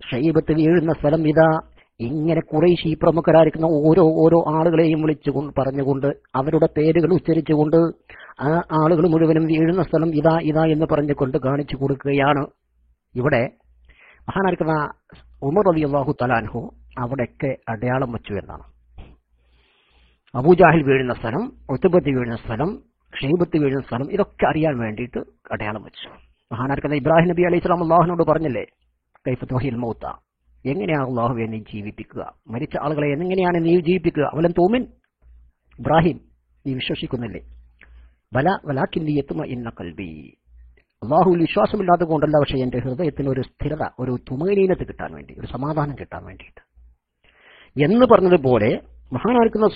ഷൈബത്ത് വീഴുന്ന സ്ഥലം ഇതാ. ഇങ്ങനെ ഖുറൈശി പ്രമുഖരായിരിക്കുന്ന ഓരോ ആളുകളെയും വിളിച്ചുകൊണ്ട് പറഞ്ഞുകൊണ്ട് അവരുടെ പേരുകൾ ഉച്ചരിച്ചുകൊണ്ട് ആ ആളുകൾ മുഴുവനും വീഴുന്ന സ്ഥലം ഇതാ ഇതാ എന്ന് പറഞ്ഞുകൊണ്ട് കാണിച്ചു കൊടുക്കുകയാണ്. ഇവിടെ മഹാനായിരിക്കുന്ന ഉമർ റളിയല്ലാഹു തആല അൻഹു അവിടെയൊക്കെ അടയാളം വെച്ചു എന്നാണ്. അബൂജാഹിൽ വീഴുന്ന സ്ഥലം, ഉത്ബത്ത് വീഴുന്ന സ്ഥലം, ഷൈബത്ത് വീഴുന്ന സ്ഥലം, ഇതൊക്കെ അറിയാൻ വേണ്ടിയിട്ട് അടയാളം വെച്ചു. മഹാനായിരിക്കുന്ന ഇബ്രാഹിം നബി അലൈഹി സ്വലാം അല്ലാഹുവിനോട് പറഞ്ഞില്ലേ, കൈഫ തുഹിൽ മൗത, എങ്ങനെയാണ് അള്ളാഹുവെ നീ ജീവിപ്പിക്കുക? മരിച്ച ആളുകളെ എങ്ങനെയാണ് നീ ജീവിപ്പിക്കുക? അവലൻ തോമിൻ, ഇബ്രാഹിം നീ വിശ്വസിക്കുന്നില്ലേ? വലാക്കിന്നിയത്തുമ ഇന്ന കൽബി, അള്ളാഹുവിൽ വിശ്വാസമില്ലാതെ കൊണ്ടല്ല, പക്ഷേ എന്റെ ഹൃദയത്തിന് ഒരു സ്ഥിരത, ഒരു തുമനീനത്ത് കിട്ടാൻ വേണ്ടി, ഒരു സമാധാനം കിട്ടാൻ വേണ്ടിയിട്ട് എന്ന് പറഞ്ഞതുപോലെ മഹാനായിരിക്കുന്ന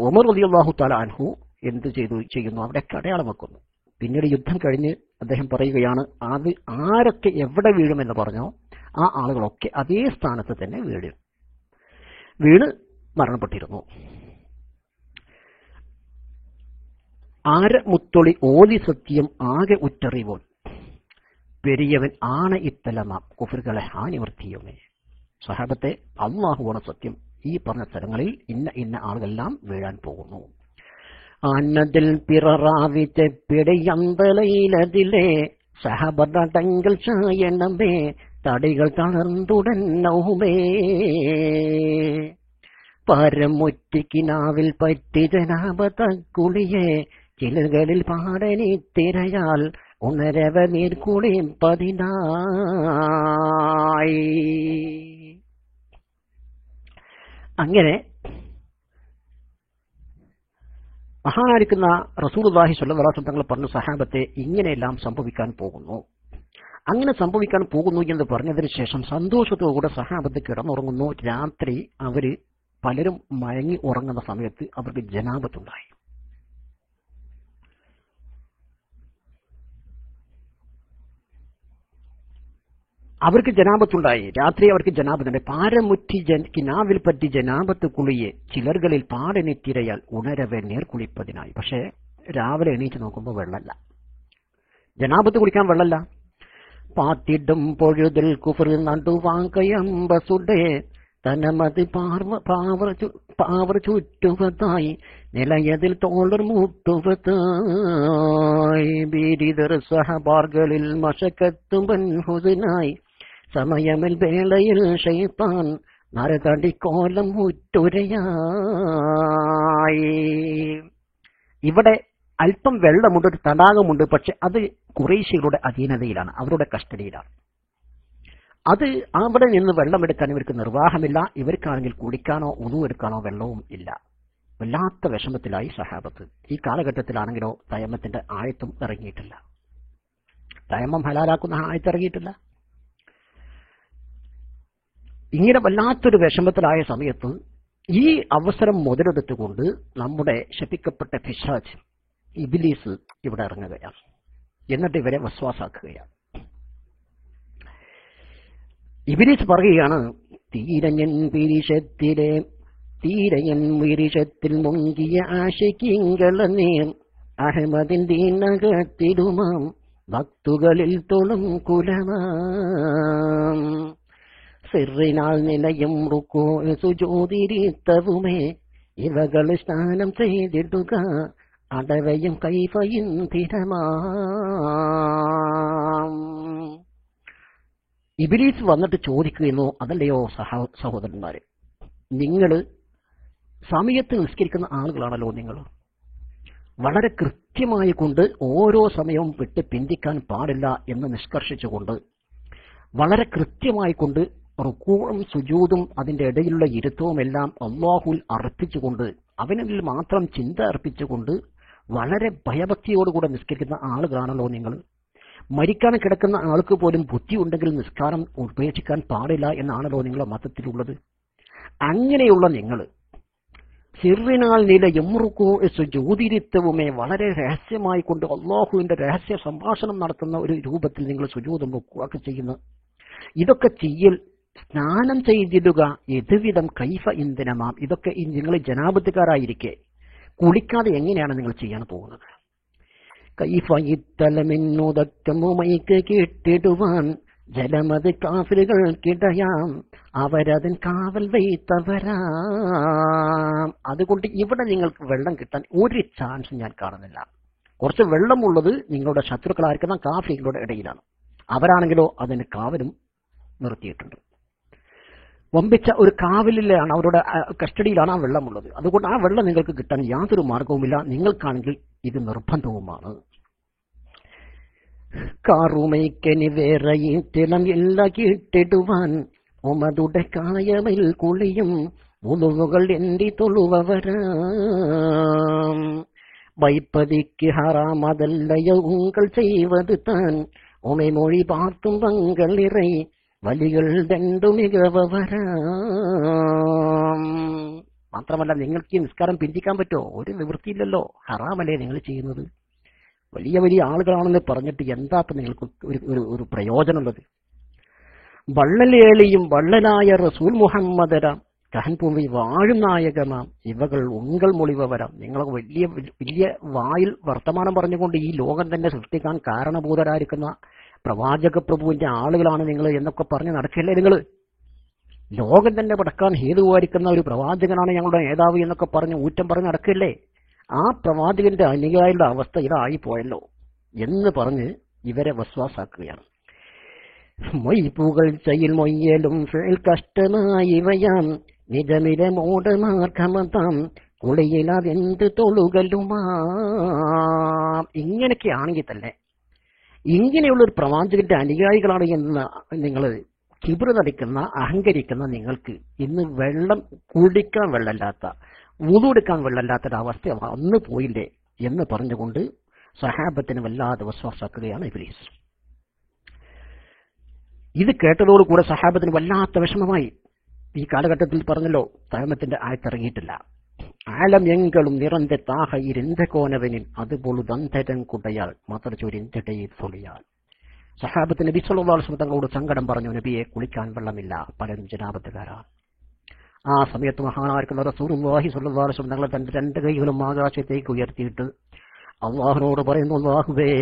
ഉമർ റളിയല്ലാഹു തആല അൻഹു എന്ത് ചെയ്യുന്നു? അവിടെയൊക്കെ അടയാളം വെക്കുന്നു. പിന്നീട് യുദ്ധം കഴിഞ്ഞ് അദ്ദേഹം പറയുകയാണ്, അത് ആരൊക്കെ എവിടെ വീഴുമെന്ന് പറഞ്ഞോ ആ ആളുകളൊക്കെ അതേ സ്ഥാനത്ത് തന്നെ വീണ് മരണപ്പെട്ടിരുന്നു. മുത്തൊളി ഓതി സത്യം ആകെ ഉറ്ററിവോൻ പെരിയവൻ ആണ ഇത്തലമാം കുഫറുകളെ ഹാനിവർത്തിയുമേ. സഹാബത്തെ, അല്ലാഹുവാണ് സത്യം. ഈ പറഞ്ഞ സ്ഥലങ്ങളിൽ ഇന്ന ആളുകളെല്ലാം വീഴാൻ പോകുന്നു. അന്നതിൽ പിററാവി തെപ്പിടയന്തലയിലതിലെ സഹബടങ്ങൾ ചായണമേ തടികൾ തളർന്നുടന്നൗമേ. പരമുറ്റിക്കിനാവിൽ പറ്റി ജനാപതക്കുളിയെ ചിലകളിൽ പാടനി തിരയാൽ ഉണരവ നീർക്കുളിയും പതിനായി. അങ്ങനെ മഹാനായിരിക്കുന്ന റസൂലുള്ളാഹി സ്വല്ലല്ലാഹു അലൈഹി വസല്ലം തങ്ങൾ പറഞ്ഞു, സഹാബത്തെ ഇങ്ങനെയെല്ലാം സംഭവിക്കാൻ പോകുന്നു. അങ്ങനെ സംഭവിക്കാൻ പോകുന്നു എന്ന് പറഞ്ഞതിന് ശേഷം സന്തോഷത്തോടെ സഹാബത്ത് കിടന്നുറങ്ങുന്നു. രാത്രി അവര് പലരും മയങ്ങി ഉറങ്ങുന്ന സമയത്ത് അവർക്ക് ജനാബത്തുണ്ടായി. രാത്രി അവർക്ക് ജനാബത്തുണ്ടായി. പാരമുറ്റി കിനാവിൽ പറ്റി ജനാബത്ത് കുളിയെ ചിലർകളിൽ പാടനെത്തിരയാൽ ഉണരവെ നേർക്കുളിപ്പതിനായി. പക്ഷേ രാവിലെ എണീറ്റ് നോക്കുമ്പോൾ വെള്ളമല്ല, ജനാബത്ത് കുളിക്കാൻ വെള്ളമല്ല. പാത്തിടും പൊഴുതിൽ കുഫർ നടുവാങ്കയമ്പസുടെ തനമത് പാവർ ചുറ്റുവതായി നിലയതിൽ തോളർ മുട്ടുവതായി ബീരിതർ സഹബാർകളിൽ മശക്കത്തുമ്പൻ ഹുസനായി സമയമിൽ വേളയിൽ ശൈത്താൻ നരതടിക്കോലം മുറ്റുരയായി. ഇവിടെ അല്പം വെള്ളമുണ്ട്, ഒരു തടാകമുണ്ട്. പക്ഷെ അത് ഖുറൈശികളുടെ അധീനതയിലാണ്, അവരുടെ കസ്റ്റഡിയിലാണ്. അത് അവിടെ നിന്ന് വെള്ളമെടുക്കാൻ ഇവർക്ക് നിർവാഹമില്ല. ഇവർക്കാണെങ്കിൽ കുടിക്കാനോ ഉളു എടുക്കാനോ വെള്ളവും ഇല്ല. വല്ലാത്ത വിഷമത്തിലായി സഹാബത്ത്. ഈ കാലഘട്ടത്തിലാണെങ്കിലോ തയമ്മത്തിന്റെ ആയത്തും ഇറങ്ങിയിട്ടില്ല, തയമ്മം ഹലാലാക്കുന്ന ആയത്ത് ഇറങ്ങിയിട്ടില്ല. ഇങ്ങനെ വല്ലാത്തൊരു വിഷമത്തിലായ സമയത്ത് ഈ അവസരം മുതലെടുത്തുകൊണ്ട് നമ്മുടെ ശപിക്കപ്പെട്ട പിശാച് ഇബ്ലീസ് ഇവിടെ ഇറങ്ങുകയാണ്. എന്നിട്ട് ഇവരെ വസ്വാസാക്കുകയാണ്. ഇബ്ലീസ് പറയുകയാണ്, തീരഞ്ഞൻ വിരിശത്തിൽ മുങ്ങിയ ആശിക്കിങ്കളെ അഹമ്മദിൻ ദീനകത്തിടുമാം ഭക്തുകളിൽ തൊളും കുലമാം സിറിനാൽ നിലയും റുക്കോ സുജോതിരിത്തവുമേ ഇവകൾ സ്നാനം ചെയ്തിടുക അടവയും കൈഫയും സ്ഥിരമാം. ഇബ്ലീസ് വന്നിട്ട് ചോദിക്കുന്നു, അതല്ലയോ സഹോദരന്മാരെ, നിങ്ങൾ സമയത്ത് നിസ്കരിക്കുന്ന ആളുകളാണല്ലോ. നിങ്ങൾ വളരെ കൃത്യമായി കൊണ്ട് ഓരോ സമയവും വിട്ട് പിന്തിക്കാൻ പാടില്ല എന്ന് നിഷ്കർഷിച്ചുകൊണ്ട് വളരെ കൃത്യമായി കൊണ്ട് റുക്കൂഉം സുജൂദും അതിന്റെ ഇടയിലുള്ള ഇരുത്തവും എല്ലാം അല്ലാഹുവിൽ അർപ്പിച്ചുകൊണ്ട് അവനിൽ മാത്രം ചിന്ത അർപ്പിച്ചുകൊണ്ട് വളരെ ഭയഭക്തിയോടുകൂടെ നിസ്കരിക്കുന്ന ആളുകളാണല്ലോ നിങ്ങൾ. മരിക്കാൻ കിടക്കുന്ന ആൾക്ക് പോലും ബുദ്ധി ഉണ്ടെങ്കിൽ നിസ്കാരം ഉപേക്ഷിക്കാൻ പാടില്ല എന്നാണല്ലോ നിങ്ങളുടെ മതത്തിലുള്ളത്. അങ്ങനെയുള്ള നിങ്ങൾ സിറിനാൽ നില യമ്റുക്കോ സുജൂദിരിത്തവുമേ വളരെ രഹസ്യമായി കൊണ്ട് അല്ലാഹുവിന്റെ രഹസ്യ സംഭാഷണം നടത്തുന്ന ഒരു രൂപത്തിൽ നിങ്ങൾ സുജൂദും റുക്കുവൊക്കെ ചെയ്യുന്നു. ഇതൊക്കെ ചെയ്യൽ സ്നാനം ചെയ്തിടുക എതുവിധം കൈഫ ഇന്ധനമാം. ഇതൊക്കെ നിങ്ങൾ ജനാബത്തുകാരായിരിക്കെ കുളിക്കാതെ എങ്ങനെയാണ് നിങ്ങൾ ചെയ്യാൻ പോകുന്നത്? കൈഫ ഇത്തലമെന്നുതക്കമുമൈക്ക് കേട്ടിടുവാൻ ജലമത് കാഫിലുകൾക്കിടയാം അവരതിൻ കാവൽ വൈത്തവരാം. അതുകൊണ്ട് ഇവിടെ നിങ്ങൾക്ക് വെള്ളം കിട്ടാൻ ഒരു ചാൻസും ഞാൻ കാണുന്നില്ല. കുറച്ച് വെള്ളമുള്ളത് നിങ്ങളുടെ ശത്രുക്കളായിരിക്കുന്ന കാഫിലുകളുടെ ഇടയിലാണ്. അവരാണെങ്കിലോ അതിന് കാവലും നിർത്തിയിട്ടുണ്ട്. വമ്പിച്ച ഒരു കാവലിലാണ്, അവരുടെ കസ്റ്റഡിയിലാണ് ആ വെള്ളമുള്ളത്. അതുകൊണ്ട് ആ വെള്ളം നിങ്ങൾക്ക് കിട്ടാൻ യാതൊരു മാർഗവുമില്ല. നിങ്ങൾക്കാണെങ്കിൽ ഇത് നിർബന്ധവുമാണ്. കാറുമൈക്കനി വേറെയും തിളം എല്ലാ കിട്ടിടുവാൻ ഉമതുടെ കായമിൽ കുളിയും ഉളുവുകൾ എന്തി തൊഴുവവരാം வைப்பதிக்கு ஹராம் அதல்லையோ உங்கள் செய்வது தான் உமை மொழி பார்த்தும் வங்கள் இறை വലികൾ രണ്ടു മികവരാം. മാത്രമല്ല നിങ്ങൾക്ക് ഈ നിസ്കാരം പിന്തിക്കാൻ പറ്റുമോ? ഒരു നിവൃത്തിയില്ലല്ലോ, ഹറാമല്ലേ നിങ്ങൾ ചെയ്യുന്നത്. വലിയ വലിയ ആളുകളാണെന്ന് പറഞ്ഞിട്ട് എന്താ നിങ്ങൾക്ക് ഒരു പ്രയോജനമുള്ളത്? വള്ളലേളിയും വള്ളലായ റസൂൽ മുഹമ്മദരാം കഹൻഭൂമി വാഴും നായകമാം ഇവകൾ ഉങ്കൾ മൊളിവരാം. നിങ്ങൾ വലിയ വലിയ വായിൽ വർത്തമാനം പറഞ്ഞുകൊണ്ട് ഈ ലോകം തന്നെ സൃഷ്ടിക്കാൻ കാരണഭൂതരായിരിക്കുന്ന പ്രവാചക പ്രഭുവിന്റെ ആളുകളാണ് നിങ്ങൾ എന്നൊക്കെ പറഞ്ഞ് നടക്കല്ലേ നിങ്ങൾ? ലോകം തന്നെ പടക്കാൻ ഹേതുവായിരിക്കുന്ന ഒരു പ്രവാചകനാണ് ഞങ്ങളുടെ നേതാവ് എന്നൊക്കെ പറഞ്ഞ് ഊറ്റം പറഞ്ഞ് നടക്കല്ലേ? ആ പ്രവാചകന്റെ അനുയായിയുടെ അവസ്ഥ ഇതായി പോയല്ലോ എന്ന് പറഞ്ഞ് ഇവരെ വസ്വാസാക്കുകയാണ്. മൊയ്പുകൾ ചെയ്യൽ മൊയ്യലും കഷ്ടമായിവയാം നിജമിലെ മോടമാർഗമതാം കുളിയിലതെന്ത് തൊളുകലുമാ. ഇങ്ങനെയൊക്കെ ആണെങ്കിൽ തന്നെ ഇങ്ങനെയുള്ളൊരു പ്രവാചകന്റെ അനുയായികളാണ് എന്ന് നിങ്ങൾ കിബിറ് നടിക്കുന്ന അഹങ്കരിക്കുന്ന നിങ്ങൾക്ക് ഇന്ന് വെള്ളം കുടിക്കാൻ വെള്ളമില്ലാത്ത വുളൂഎടുക്കാൻ വെള്ളമില്ലാത്ത ഒരവസ്ഥ അന്ന് പോയില്ലേ എന്ന് പറഞ്ഞുകൊണ്ട് സഹാബത്തിന് വല്ലാതെ വസ്വാസാക്കുകയാണ് ഇബ്ലീസ്. ഇത് കേട്ടതോടുകൂടെ സഹാബത്തിന് വല്ലാത്ത വിഷമമായി. ഈ കാലഘട്ടത്തിൽ പറഞ്ഞല്ലോ തഹമത്തിന്റെ ആയത്തിറങ്ങിയിട്ടില്ല. ആലം എങ്കളും നിറന്റെ താഹ ഇരുந்த കോനവനിൽ അതുപോലെ ദന്തരൻ കുടയാൽ മാത്രച്ചൊരിന്തടയിൽ തൊളിയാൽ. സഹാബത്ത് നബി സല്ലല്ലാഹു അലൈഹി വസല്ലം തങ്ങളോട് സങ്കടം പറഞ്ഞു, നബിയെ കുളിക്കാൻ വെള്ളമില്ല, പലരും ജനാപത്തുകാരാണ്. ആ സമയത്ത് മഹാനായിരിക്കുന്ന റസൂലുള്ളാഹി സ്വല്ലല്ലാഹു അലൈഹി വസല്ലം തങ്ങൾ തന്റെ രണ്ട് കൈകളും ആകാശത്തേക്ക് ഉയർത്തിയിട്ട് അള്ളാഹുവിനോട് പറയുന്നു, അല്ലാഹുവേ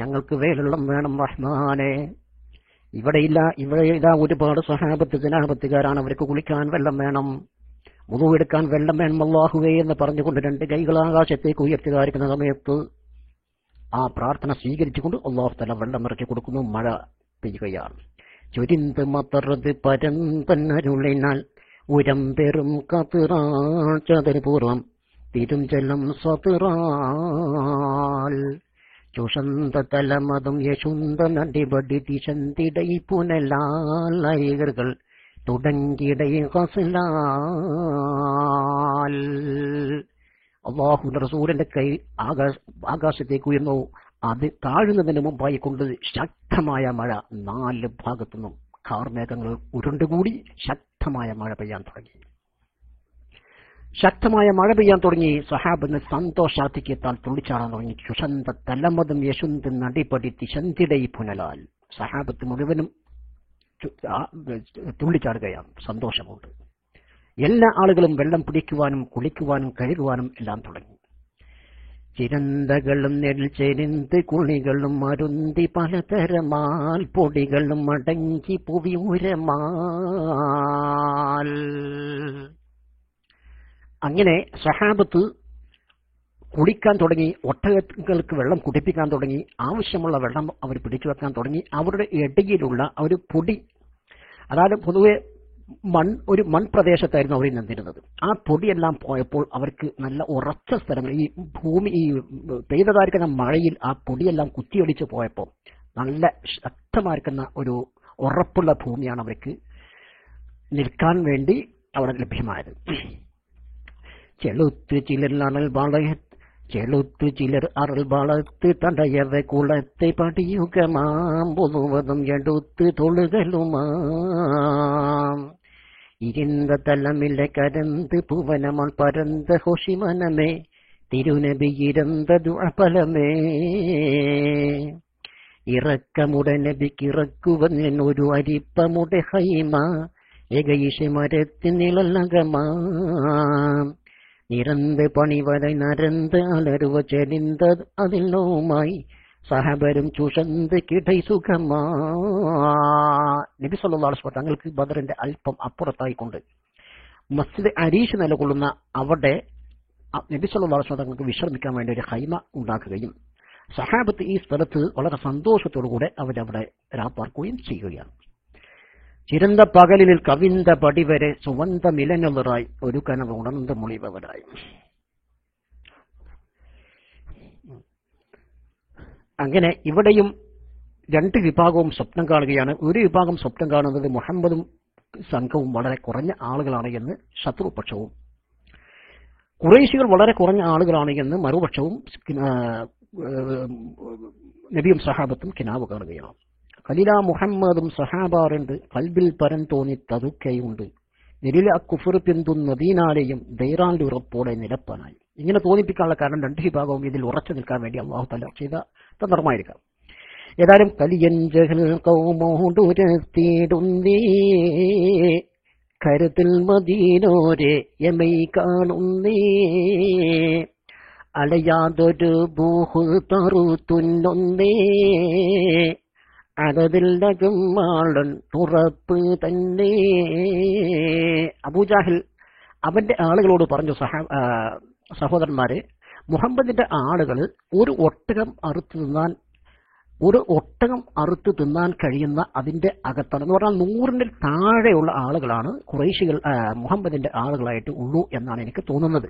ഞങ്ങൾക്ക് വെള്ളം വേണം റഹ്മാനെ. ഇവിടെ ഇതാ ഒരുപാട് സഹാബത്ത് ജനാപത്തുകാരാണ്, അവർക്ക് കുളിക്കാൻ വെള്ളം വേണം, വുളു എടുക്കാൻ വെള്ളം വേണം അല്ലാഹുവേ എന്ന് പറഞ്ഞുകൊണ്ട് രണ്ട് കൈകൾ ആകാശത്തേക്ക് ഉയർത്തിയതായിരിക്കുന്ന സമയത്ത് ആ പ്രാർത്ഥന സ്വീകരിച്ചുകൊണ്ട് അല്ലാഹു തആല വെള്ളം ഇറക്കി കൊടുക്കുന്നു. മഴ പെയ്യുകയാണ്. ചൊരിന്ത് മത്തറത് പരമ്പന്നരുളിനാൽ ഉരം പെറും കത്തിറാച്ചതിപൂർവം തിരും ജലം സ്വത്തിറാൽ ചുഷന്ത തലമതും യശുന്ത നടിപടി തിശന്തിടൈ പുനലാലൈകൾ തുടങ്ങിടൈ ഹസലാൽ. അല്ലാഹുവിന്റെ റസൂലിന്റെ കൈ ആകാശത്തേക്ക് ഉയർന്നു. അത് താഴുന്നതിന് മുമ്പായി കൊണ്ട് ശക്തമായ മഴ നാല് ഭാഗത്തുനിന്നും കാർമേഘങ്ങൾ ഉരുണ്ടുകൂടി ശക്തമായ മഴ പെയ്യാൻ തുടങ്ങി. ശക്തമായ മഴ പെയ്യാൻ തുടങ്ങി. സഹാബിന് സന്തോഷാത്തിക്ക് എത്താൻ തുള്ളിച്ചാടാൻ തുടങ്ങി. ചുഷന്ത തലമതും യശുന്ത് നടിപടി തിശന്തിടൈ പുനലാൽ. സഹാബത്ത് മുഴുവനും തുള്ളിച്ചാടുകയാണ്, സന്തോഷമുണ്ട്. എല്ലാ ആളുകളും വെള്ളം പിടിക്കുവാനും കുളിക്കുവാനും കഴുകുവാനും എല്ലാം തുടങ്ങി. ചിരന്തകളും നെൽ ചെരിന്ത് കുളികളും മരുന്തി പലതരമാൽ പൊടികളും അടങ്ങി പുവി ഉരമാൽ. അങ്ങനെ സഹാബത്ത് കുളിക്കാൻ തുടങ്ങി, ഒട്ടകങ്ങൾക്ക് വെള്ളം കുടിപ്പിക്കാൻ തുടങ്ങി, ആവശ്യമുള്ള വെള്ളം അവർ പിടിച്ചു വെക്കാൻ തുടങ്ങി. അവരുടെ ഇടയിലുള്ള ഒരു പൊടി, അതായത് പൊതുവെ ഒരു മൺപ്രദേശത്തായിരുന്നു അവർ നിന്നിരുന്നത്. ആ പൊടിയെല്ലാം പോയപ്പോൾ അവർക്ക് നല്ല ഉറച്ച സ്ഥലങ്ങൾ, ഈ ഭൂമി ഈ പെയ്തതായിരിക്കുന്ന മഴയിൽ ആ പൊടിയെല്ലാം കുത്തിയൊലിച്ച് പോയപ്പോൾ നല്ല ശക്തമായിരിക്കുന്ന ഒരു ഉറപ്പുള്ള ഭൂമിയാണ് അവർക്ക് നിൽക്കാൻ വേണ്ടി അവിടെ ലഭ്യമായത്. ചെളുത്ത് ചിലർ അറൽ വളത്ത് തടയവ കുളത്തെ പടിയുകമാം പൊതുവതും എടുത്ത് തൊളുകലുമാം ഇരുந்த തലമിലെ കരന്ത് പുവനമൾ പരന്ത ഹൊഷിമനമേ തിരുനബി ഇരന്ത ദുഅപലമേ ഇറക്കമുടനബിക്കിറക്കുവൻ ഒരു അരിപ്പമുടെ ഹൈമ ഏകയിഷ മരത്തിൽ നിഴലകമാം നിരന്ത് പണിവരെ നരന്ത് അലരുവ ചെരിന്തത് അതിൽ നോമായി സഹബരും ചുഷന്ത് കിടൈ സുഖമാ. നബി സല്ലല്ലാഹു അലൈഹി വസല്ലം തങ്ങൾക്ക് ബദറിന്റെ അല്പം അപ്പുറത്തായിക്കൊണ്ട് മസ്ജിദ് അരീഷ് നിലകൊള്ളുന്ന അവിടെ നബി സല്ലല്ലാഹു അലൈഹി വസല്ലം തങ്ങൾക്ക് വിശ്രമിക്കാൻ വേണ്ടി ഒരു ഹൈമ ഉണ്ടാക്കുകയും സഹാബത്ത് ഈ സ്ഥലത്ത് വളരെ സന്തോഷത്തോടുകൂടെ അവരവിടെ രാപ്പാർക്കുകയും ചെയ്യുകയാണ്. ചിരന്ത പകലിൽ കവിന്ത പടിവരെ സുവന്ത മിലനുറായി ഒരു കനവ് ഉണർന്ന് മുളിവരായി. അങ്ങനെ ഇവിടെയും രണ്ട് വിഭാഗവും സ്വപ്നം കാണുകയാണ്. ഒരു വിഭാഗം സ്വപ്നം കാണുന്നത് മുഹമ്മദും സംഘവും വളരെ കുറഞ്ഞ ആളുകളാണ് എന്ന് ശത്രുപക്ഷവും, ഖുറൈശികൾ വളരെ കുറഞ്ഞ ആളുകളാണ് എന്ന് മറുപക്ഷവും നബിയും സഹാബത്തും കിനാവ് കാണുകയാണ്. ഖലീല മുഹമ്മദും സഹാബാറുണ്ട്, കൽബിൽ പരൻ തോന്നി തതുക്കയുണ്ട്, നിരില കുഫർ പിന്തുന്നതീനാലെയും ദൈറാന്റെ ഉറപ്പോടെ നിലപ്പാനായി. ഇങ്ങനെ തോന്നിപ്പിക്കാനുള്ള കാരണം രണ്ട് വിഭാഗവും ഇതിൽ ഉറച്ചു നിൽക്കാൻ വേണ്ടി അള്ളാഹു തആല ചെയ്ത തന്ത്രമായിരിക്കാം. ഏതായാലും കലിയഞ്ചകൾ കൗമോടുരത്തിടുന്നേ കരുത്തിൽ മദീനോരെ യമൈ കാണുന്നേ അലയാതൊരു ബൂഹ് തറുത്തുന്നൊന്നേ അതതില്ലകം മാളൻ തുറപ്പ് തന്നെ. അബൂജാഹിൽ അവന്റെ ആളുകളോട് പറഞ്ഞു, സഹോദരന്മാരെ, മുഹമ്മദിന്റെ ആളുകൾ ഒരു ഒട്ടകം അറുത്ത് തിന്നാൻ കഴിയുന്ന അതിന്റെ അകത്താണ് എന്ന് പറഞ്ഞാൽ 100 താഴെയുള്ള ആളുകളാണ് ഖുറൈശികൾ മുഹമ്മദിന്റെ ആളുകളായിട്ട് ഉള്ളൂ എന്നാണ് എനിക്ക് തോന്നുന്നത്.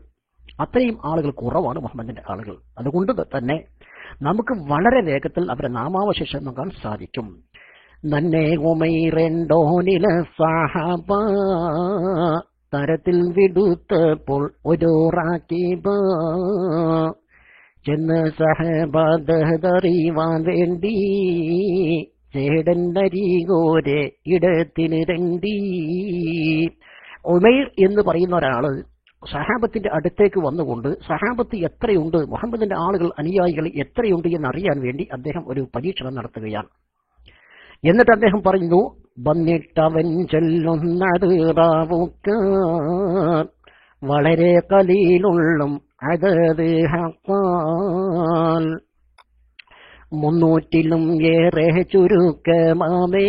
അത്രയും ആളുകൾ കുറവാണ് മുഹമ്മദിന്റെ ആളുകൾ. അതുകൊണ്ട് തന്നെ നമുക്ക് വളരെ വേഗത്തിൽ അവരെ നാമാവശേഷം നോക്കാൻ സാധിക്കും. നന്നെ ഉമൈറെന്തോനില സഹബ തരത്തിൽ വിടുത്തപ്പോൾ ഒരു റാക്കിബ ചെന്ന് സഹബറിവാൻ വേണ്ടി ചേടന്നരികോരെ ഇടത്തിന് രണ്ടി. ഉമൈർ എന്ന് പറയുന്ന ഒരാള് സഹാബത്തിന്റെ അടുത്തേക്ക് വന്നുകൊണ്ട് സഹാബത്ത് എത്രയുണ്ട്, മുഹമ്മദിന്റെ ആളുകൾ അനുയായികൾ എത്രയുണ്ട് എന്നറിയാൻ വേണ്ടി അദ്ദേഹം ഒരു പരീക്ഷണം നടത്തുകയാണ്. എന്നിട്ട് അദ്ദേഹം പറയുന്നു, വന്നിട്ടവൻ ചെല്ലുന്നത് റാവുക്കാൻ വളരെ കലീലുള്ളും അതത് ഹക്കാൽ 300-ലും ഏറെ ചുരുക്കമാമേ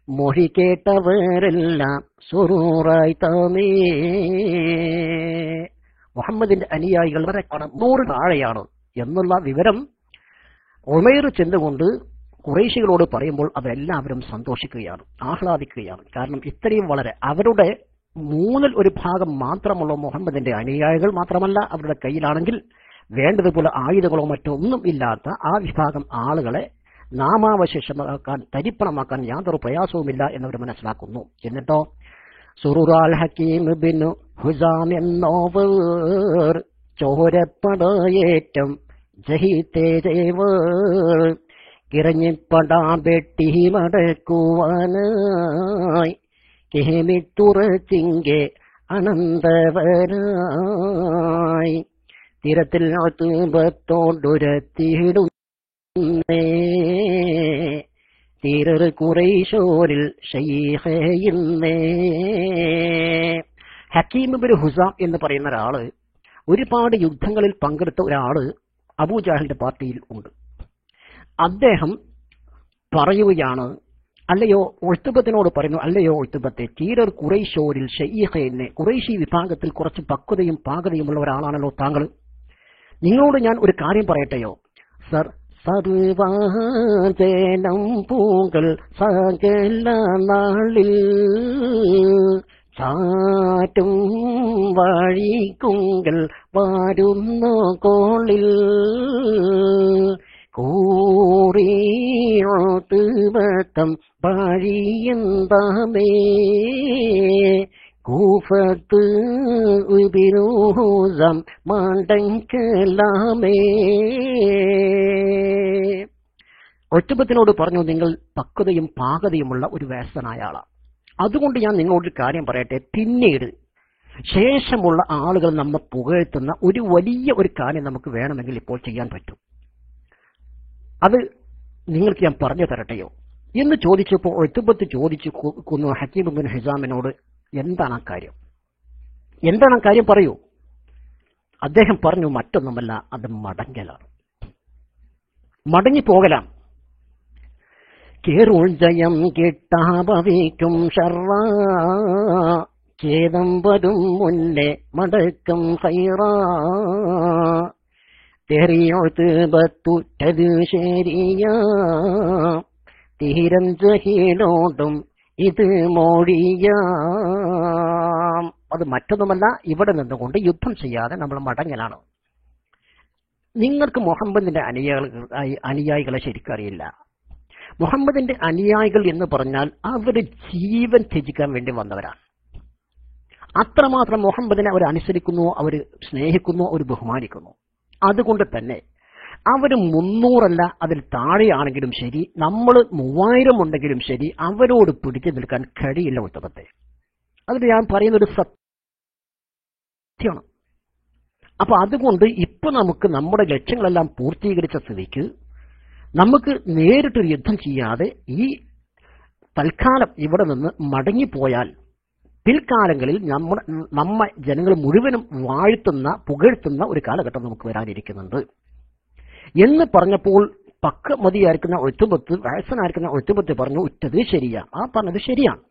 മൊഴി കേട്ടവരെല്ലാം സുറൂറായി താമേ. മുഹമ്മദിന്റെ അനുയായികൾ വരെ 100 താഴെയാണ് എന്നുള്ള വിവരം ഉമൈർ ചെന്നുകൊണ്ട് ഖുറൈശികളോട് പറയുമ്പോൾ അവരെല്ലാവരും സന്തോഷിക്കുകയാണ്, ആഹ്ലാദിക്കുകയാണ്. കാരണം ഇത്രയും വളരെ അവരുടെ 1/3 ഭാഗം മാത്രമുള്ള മുഹമ്മദിന്റെ അനുയായികൾ മാത്രമല്ല, അവരുടെ കയ്യിലാണെങ്കിൽ വേണ്ടതുപോലെ ആയുധങ്ങളോ മറ്റോ ഒന്നും ഇല്ലാത്ത ആ വിഭാഗം ആളുകളെ നാമാവശേഷമാക്കാൻ, തരിപ്പണമാക്കാൻ യാതൊരു പ്രയാസവുമില്ല എന്നവർ മനസ്സിലാക്കുന്നു. എന്നിട്ടോ സുറൂറാൽ ഹക്കീം ബിൻ ഹുസാം എന്നോവർ ചോരപ്പടയേറ്റം ജഹിതേജേവർ കിറഞ്ഞിപ്പടാ വെട്ടി മടക്കുവാനായി കേമിത്തുറച്ചിങ്കെ അനന്തവനായി തീരത്തിൽ ബത്തോടുരത്തിയിടുന്നേ തീരർ ഖുറൈശോരിൽ ശൈഖയുന്നേ. ഹക്കീം ബിൻ ഹുസാം എന്ന് പറയുന്ന ഒരാള്, ഒരുപാട് യുദ്ധങ്ങളിൽ പങ്കെടുത്ത ഒരാള് അബൂജാഹിലിന്റെ പാർട്ടിയിൽ ഉണ്ട്. അദ്ദേഹം പറയുകയാണ്, അല്ലയോ ഉത്ബത്തിനോട് പറയുന്നു, അല്ലയോ ഉത്ബത്തെ, തീരർ ഖുറൈശോരിൽ ശൈഖയെന്നെ, ഖുറൈശി വിഭാഗത്തിൽ കുറച്ച് പക്വതയും പാകതയുമുള്ള ഒരാളാണല്ലോ താങ്കൾ. നിങ്ങളോട് ഞാൻ ഒരു കാര്യം പറയട്ടെയോ? സർവാജനം പൂങ്കൾ സകല നാളിൽ ചാറ്റും വഴിക്കുങ്കൽ വരുന്നു കോളിൽ കൂറിയോത്തുവത്തം വഴിയെന്താമേ കൂഫത്ത് ഉബിനൂസം മാണ്ടങ്കലാമേ. ഒറ്റബത്തിനോട് പറഞ്ഞു, നിങ്ങൾ പക്വതയും പാകതയുമുള്ള ഒരു വയസ്സനായ ആളാണ്. അതുകൊണ്ട് ഞാൻ നിങ്ങളോടൊരു കാര്യം പറയട്ടെ, പിന്നീട് ശേഷമുള്ള ആളുകൾ നമ്മെ പുകഴ്ത്തുന്ന ഒരു വലിയ ഒരു കാര്യം നമുക്ക് വേണമെങ്കിൽ ഇപ്പോൾ ചെയ്യാൻ പറ്റും. അത് നിങ്ങൾക്ക് ഞാൻ പറഞ്ഞു തരട്ടെയോ എന്ന് ചോദിച്ചപ്പോൾ ഒത്തുബത്ത് ചോദിച്ചു കൊന്നു ഹക്കീം ബിൻ ഹിസാമിനോട്, എന്താണ് ആ കാര്യം, എന്താണ് ആ കാര്യം പറയൂ. അദ്ദേഹം പറഞ്ഞു, മറ്റൊന്നുമല്ല, അത് മടങ്ങലാണ്, മടങ്ങിപ്പോകലാം. കേറുൾ ജയം കിട്ടാഭവിക്കും ഷർറ ഛേദം വരും മുന്നേ മടക്കം ഹൈറ തെറിയോത്ത് ബത്തുറ്റത് ശരിയാ തീരം ജഹീലോട്ടും ഇത് മോടിയാം. അത് മറ്റൊന്നുമല്ല, ഇവിടെ നിന്നുകൊണ്ട് യുദ്ധം ചെയ്യാതെ നമ്മൾ മടങ്ങലാണ്. നിങ്ങൾക്ക് മുഹമ്മദിന്റെ അനുയായികളെ ശരിക്കറിയില്ല. മുഹമ്മദിന്റെ അനുയായികൾ എന്ന് പറഞ്ഞാൽ അവര് ജീവൻ ത്യജിക്കാൻ വേണ്ടി വന്നവരാണ്. അത്രമാത്രം മുഹമ്മദിനെ അവർ അനുസരിക്കുന്നു, അവർ സ്നേഹിക്കുന്നു, അവർ ബഹുമാനിക്കുന്നു. അതുകൊണ്ട് തന്നെ അവർ 300 അതിൽ താഴെയാണെങ്കിലും ശരി, നമ്മൾ 3000 ഉണ്ടെങ്കിലും ശരി, അവരോട് പിടിച്ചു നിൽക്കാൻ കഴിയില്ല ഉത്തമത്തെ. അതിൽ ഞാൻ പറയുന്നൊരു സത്യമാണ്. അപ്പൊ അതുകൊണ്ട് ഇപ്പൊ നമുക്ക് നമ്മുടെ ലക്ഷ്യങ്ങളെല്ലാം പൂർത്തീകരിച്ച സ്ഥിതിക്ക് നമുക്ക് നേരിട്ടൊരു യുദ്ധം ചെയ്യാതെ ഈ തൽക്കാലം ഇവിടെ നിന്ന് മടങ്ങിപ്പോയാൽ പിൽക്കാലങ്ങളിൽ നമ്മെ ജനങ്ങൾ മുഴുവനും വാഴ്ത്തുന്ന പുകഴ്ത്തുന്ന ഒരു കാലഘട്ടം നമുക്ക് വരാനിരിക്കുന്നുണ്ട് എന്ന് പറഞ്ഞപ്പോൾ പക്വമതിയായിരിക്കുന്ന ഒഴുത്തുപത്ത്, വയസ്സനായിരിക്കുന്ന ഒഴുത്തുപത്ത് പറഞ്ഞു, ഇട്ടത് ശരിയാ, ആ പറഞ്ഞത് ശരിയാണ്.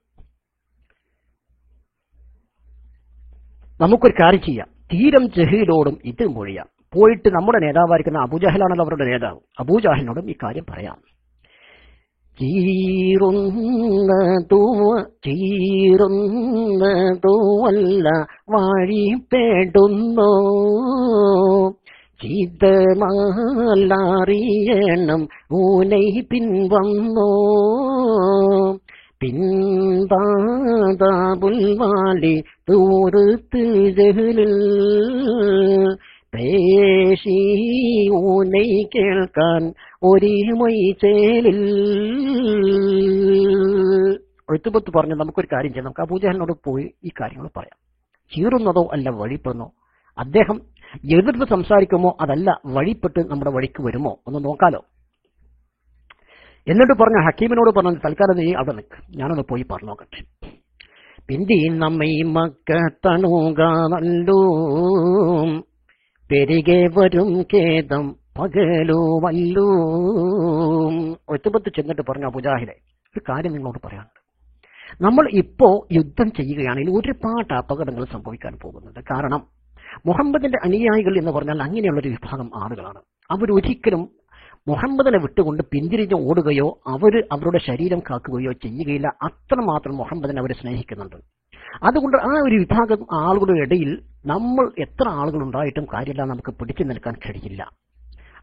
നമുക്കൊരു കാര്യം ചെയ്യാം, തീരം ജഹീലോടും ഇത് മൊഴിയാം. പോയിട്ട് നമ്മുടെ നേതാവായിരിക്കുന്ന അബൂജഹലാണല്ലോ അവരുടെ നേതാവ്, അബൂജഹലിനോടും ഈ കാര്യം പറയാം. ചീറുന്നതുവല്ല വഴിപ്പെടുന്നോ, ചീതമാലറിയണം ഊനൈ പിൻവന്നോ, പിൻപാതാപുൽവാലി തൂറുത്ത് ജഹലിൽ പേശി ഊനൈ കേൾക്കാൻ ഒരിമൈ ചേലിൽ. എഴുത്തുപത്ത് പറഞ്ഞു, നമുക്കൊരു കാര്യം ചെയ്യാം, നമുക്ക് അബൂജഹലിനോട് പോയി ഈ കാര്യങ്ങൾ പറയാം. ചീറുന്നതോ അല്ല വഴിപ്പെടുന്നോ, അദ്ദേഹം എതിർത്ത് സംസാരിക്കുമോ അതല്ല വഴിപ്പെട്ട് നമ്മുടെ വഴിക്ക് വരുമോ ഒന്ന് നോക്കാലോ. എന്നിട്ട് പറഞ്ഞ ഹക്കീമിനോട് പറഞ്ഞു, തൽക്കാലം നീ അവിടെ നിൽക്ക്, ഞാനൊന്ന് പോയി പറഞ്ഞു നോക്കട്ടെ. പിന്തി നമ്മை മക്കത്തണുകല്ലോ പെരികെ വരും ഖേദം പകലുമല്ലോ. ഒറ്റപ്പത്ത് ചെന്നിട്ട് പറഞ്ഞു, അബൂജഹലെ ഒരു കാര്യം നിങ്ങളോട് പറയാനുണ്ട്. നമ്മൾ ഇപ്പോ യുദ്ധം ചെയ്യുകയാണെങ്കിൽ ഒരുപാട് അപകടങ്ങൾ സംഭവിക്കാൻ പോകുന്നുണ്ട്. കാരണം മുഹമ്മദിന്റെ അനുയായികൾ എന്ന് പറഞ്ഞാൽ അങ്ങനെയുള്ളൊരു വിഭാഗം ആളുകളാണ്. അവരൊരിക്കലും മുഹമ്മദിനെ വിട്ടുകൊണ്ട് പിന്തിരിഞ്ഞ് ഓടുകയോ അവരുടെ ശരീരം കാക്കുകയോ ചെയ്യുകയില്ല. അത്രമാത്രം മുഹമ്മദിനെ അവർ സ്നേഹിക്കുന്നുണ്ട്. അതുകൊണ്ട് ആ ഒരു വിഭാഗം ആളുകളുടെ ഇടയിൽ നമ്മൾ എത്ര ആളുകൾ ഉണ്ടായിട്ടും കാര്യമില്ല, നമുക്ക് പിടിച്ചു നിൽക്കാൻ കഴിയില്ല.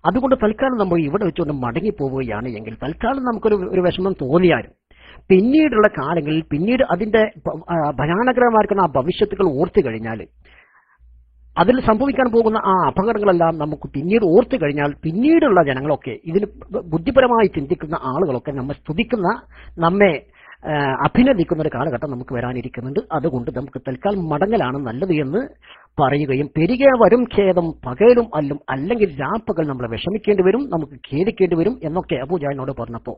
അതുകൊണ്ട് തൽക്കാലം നമ്മൾ ഇവിടെ വെച്ചുകൊണ്ട് മടങ്ങിപ്പോവുകയാണ് എങ്കിൽ തൽക്കാലം നമുക്കൊരു വിഷമം തോന്നിയാലും പിന്നീടുള്ള കാലങ്ങളിൽ പിന്നീട് അതിന്റെ ഭയാനകരമായിരിക്കുന്ന ആ ഭവിഷ്യത്തുകൾ ഓർത്തു കഴിഞ്ഞാൽ, അതിൽ സംഭവിക്കാൻ പോകുന്ന ആ അപകടങ്ങളെല്ലാം നമുക്ക് പിന്നീട് ഓർത്തു കഴിഞ്ഞാൽ പിന്നീടുള്ള ജനങ്ങളൊക്കെ, ഇതിന് ബുദ്ധിപരമായി ചിന്തിക്കുന്ന ആളുകളൊക്കെ നമ്മെ സ്തുതിക്കുന്ന, നമ്മെ അഭിനന്ദിക്കുന്ന ഒരു കാലഘട്ടം നമുക്ക് വരാനിരിക്കുന്നുണ്ട്. അതുകൊണ്ട് നമുക്ക് തൽക്കാലം മടങ്ങലാണ് നല്ലത് എന്ന് പറയുകയും, പെരികെ വരും ഖേദം പകലും അല്ലും, അല്ലെങ്കിൽ രാപ്പകൽ നമ്മൾ വിഷമിക്കേണ്ടി വരും, നമുക്ക് ഖേദിക്കേണ്ടി വരും എന്നൊക്കെ അബൂജഹലിനോട് പറഞ്ഞപ്പോ,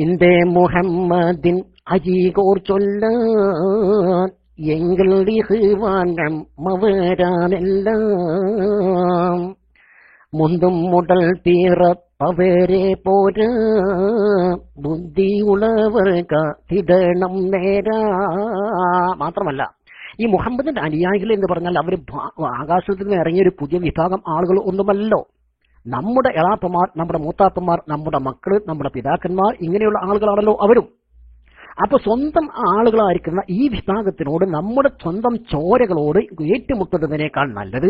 ഇന്ത്യ മുഹമ്മദിൻ അജീകോർ ചൊല്ലാൻ എങ്കിൽ മവരാനെല്ലാം മുന്തും മുടൽ പിറപ്പവരെ പോരാ ബുദ്ധിയുള്ളവർക്ക് തിടണം നേരാ. മാത്രമല്ല ഈ മുഹമ്മദിന്റെ അനുയായികൾ എന്ന് പറഞ്ഞാൽ അവർ ആകാശത്തിൽ നിന്ന് ഇറങ്ങിയൊരു പുതിയ വിഭാഗം ആളുകൾ ഒന്നുമല്ലോ. നമ്മുടെ എളാപ്പമാർ, നമ്മുടെ മൂത്താപ്പന്മാർ, നമ്മുടെ മക്കള്, നമ്മുടെ പിതാക്കന്മാർ, ഇങ്ങനെയുള്ള ആളുകളാണല്ലോ അവരും. അപ്പൊ സ്വന്തം ആളുകളായിരിക്കുന്ന ഈ വിഭാഗത്തിനോട്, നമ്മുടെ സ്വന്തം ചോരകളോട് ഏറ്റുമുട്ടുന്നതിനേക്കാൾ നല്ലത്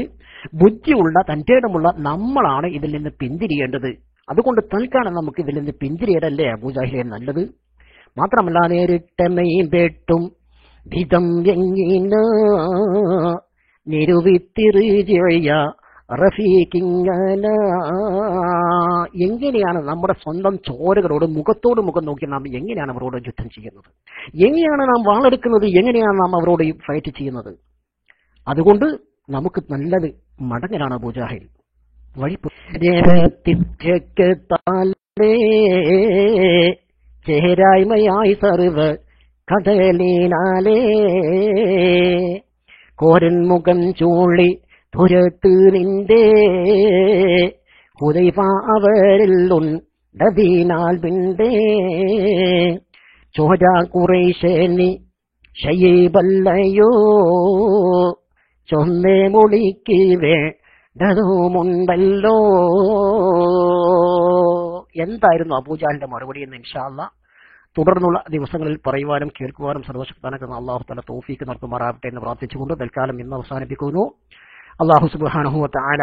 ബുദ്ധിയുള്ള തന്റേടമുള്ള നമ്മളാണ് ഇതിൽ നിന്ന് പിന്തിരിയേണ്ടത്. അതുകൊണ്ട് തൽക്കാലം നമുക്ക് ഇതിൽ നിന്ന് പിന്തിരിയടല്ലേ അബൂജഹലെ നല്ലത്. മാത്രമല്ല നേരിട്ടമയും പേട്ടും വിധം എങ്ങിന നിരുവിത്തിറിയ റഫീഖിങ്ങന. എങ്ങനെയാണ് നമ്മുടെ സ്വന്തം ചോരകളോട് മുഖത്തോട് മുഖം നോക്കി നാം എങ്ങനെയാണ് അവരോട് യുദ്ധം ചെയ്യുന്നത്, എങ്ങനെയാണ് നാം വാളെടുക്കുന്നത്, എങ്ങനെയാണ് നാം അവരോട് ഫൈറ്റ് ചെയ്യുന്നത്. അതുകൊണ്ട് നമുക്ക് നല്ലത് മടങ്ങലാണ് അബൂജഹൽ. ചേരായ്മയായി സർവ കടലിനാലേ കോരൻ മുഖം ചൂളി തുരത്ത് നിന്റെ ഹുദൈഫ അവരിലുണ്ടതിനാൽ പിണ്ടേ ചോര കുറേശനി ഷയ്യബല്ലയോ ചൊന്നേ മൊളിക്ക് വേണ്ടതുമുണ്ടല്ലോ. എന്തായിരുന്നു അബൂജഹലിന്റെ മറുപടി എന്ന് ഇൻഷാ അല്ലാഹ് തുടർന്നുള്ള ദിവസങ്ങളിൽ പറയുവാനും കേൾക്കുവാനും സർവശക്തനാകുന്ന അല്ലാഹു തആല തൗഫീഖ് നൽകുമാറാവട്ടെ എന്ന് പ്രാർത്ഥിച്ചുകൊണ്ട് തൽക്കാലം ഇന്ന് അവസാനിപ്പിക്കുന്നു. അല്ലാഹു സുബ്ഹാനഹു വ തആല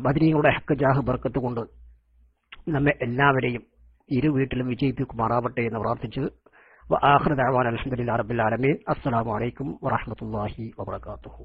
ബദരീങ്ങളുടെ ഹക്ക് ജാഹ് ബർക്കത്ത് കൊണ്ട് നമ്മെ എല്ലാവരെയും ഇരു വീട്ടിലും വിജയിപ്പിക്കുമാറാവട്ടെ എന്ന് പ്രാർത്ഥിച്ച് വആഖിറു ദഅ്വാനാ അൽഹംദുലില്ലാഹി റബ്ബിൽ ആലമീൻ. അസ്സലാമു അലൈക്കും വറഹ്മത്തുള്ളാഹി വബറകാതുഹു.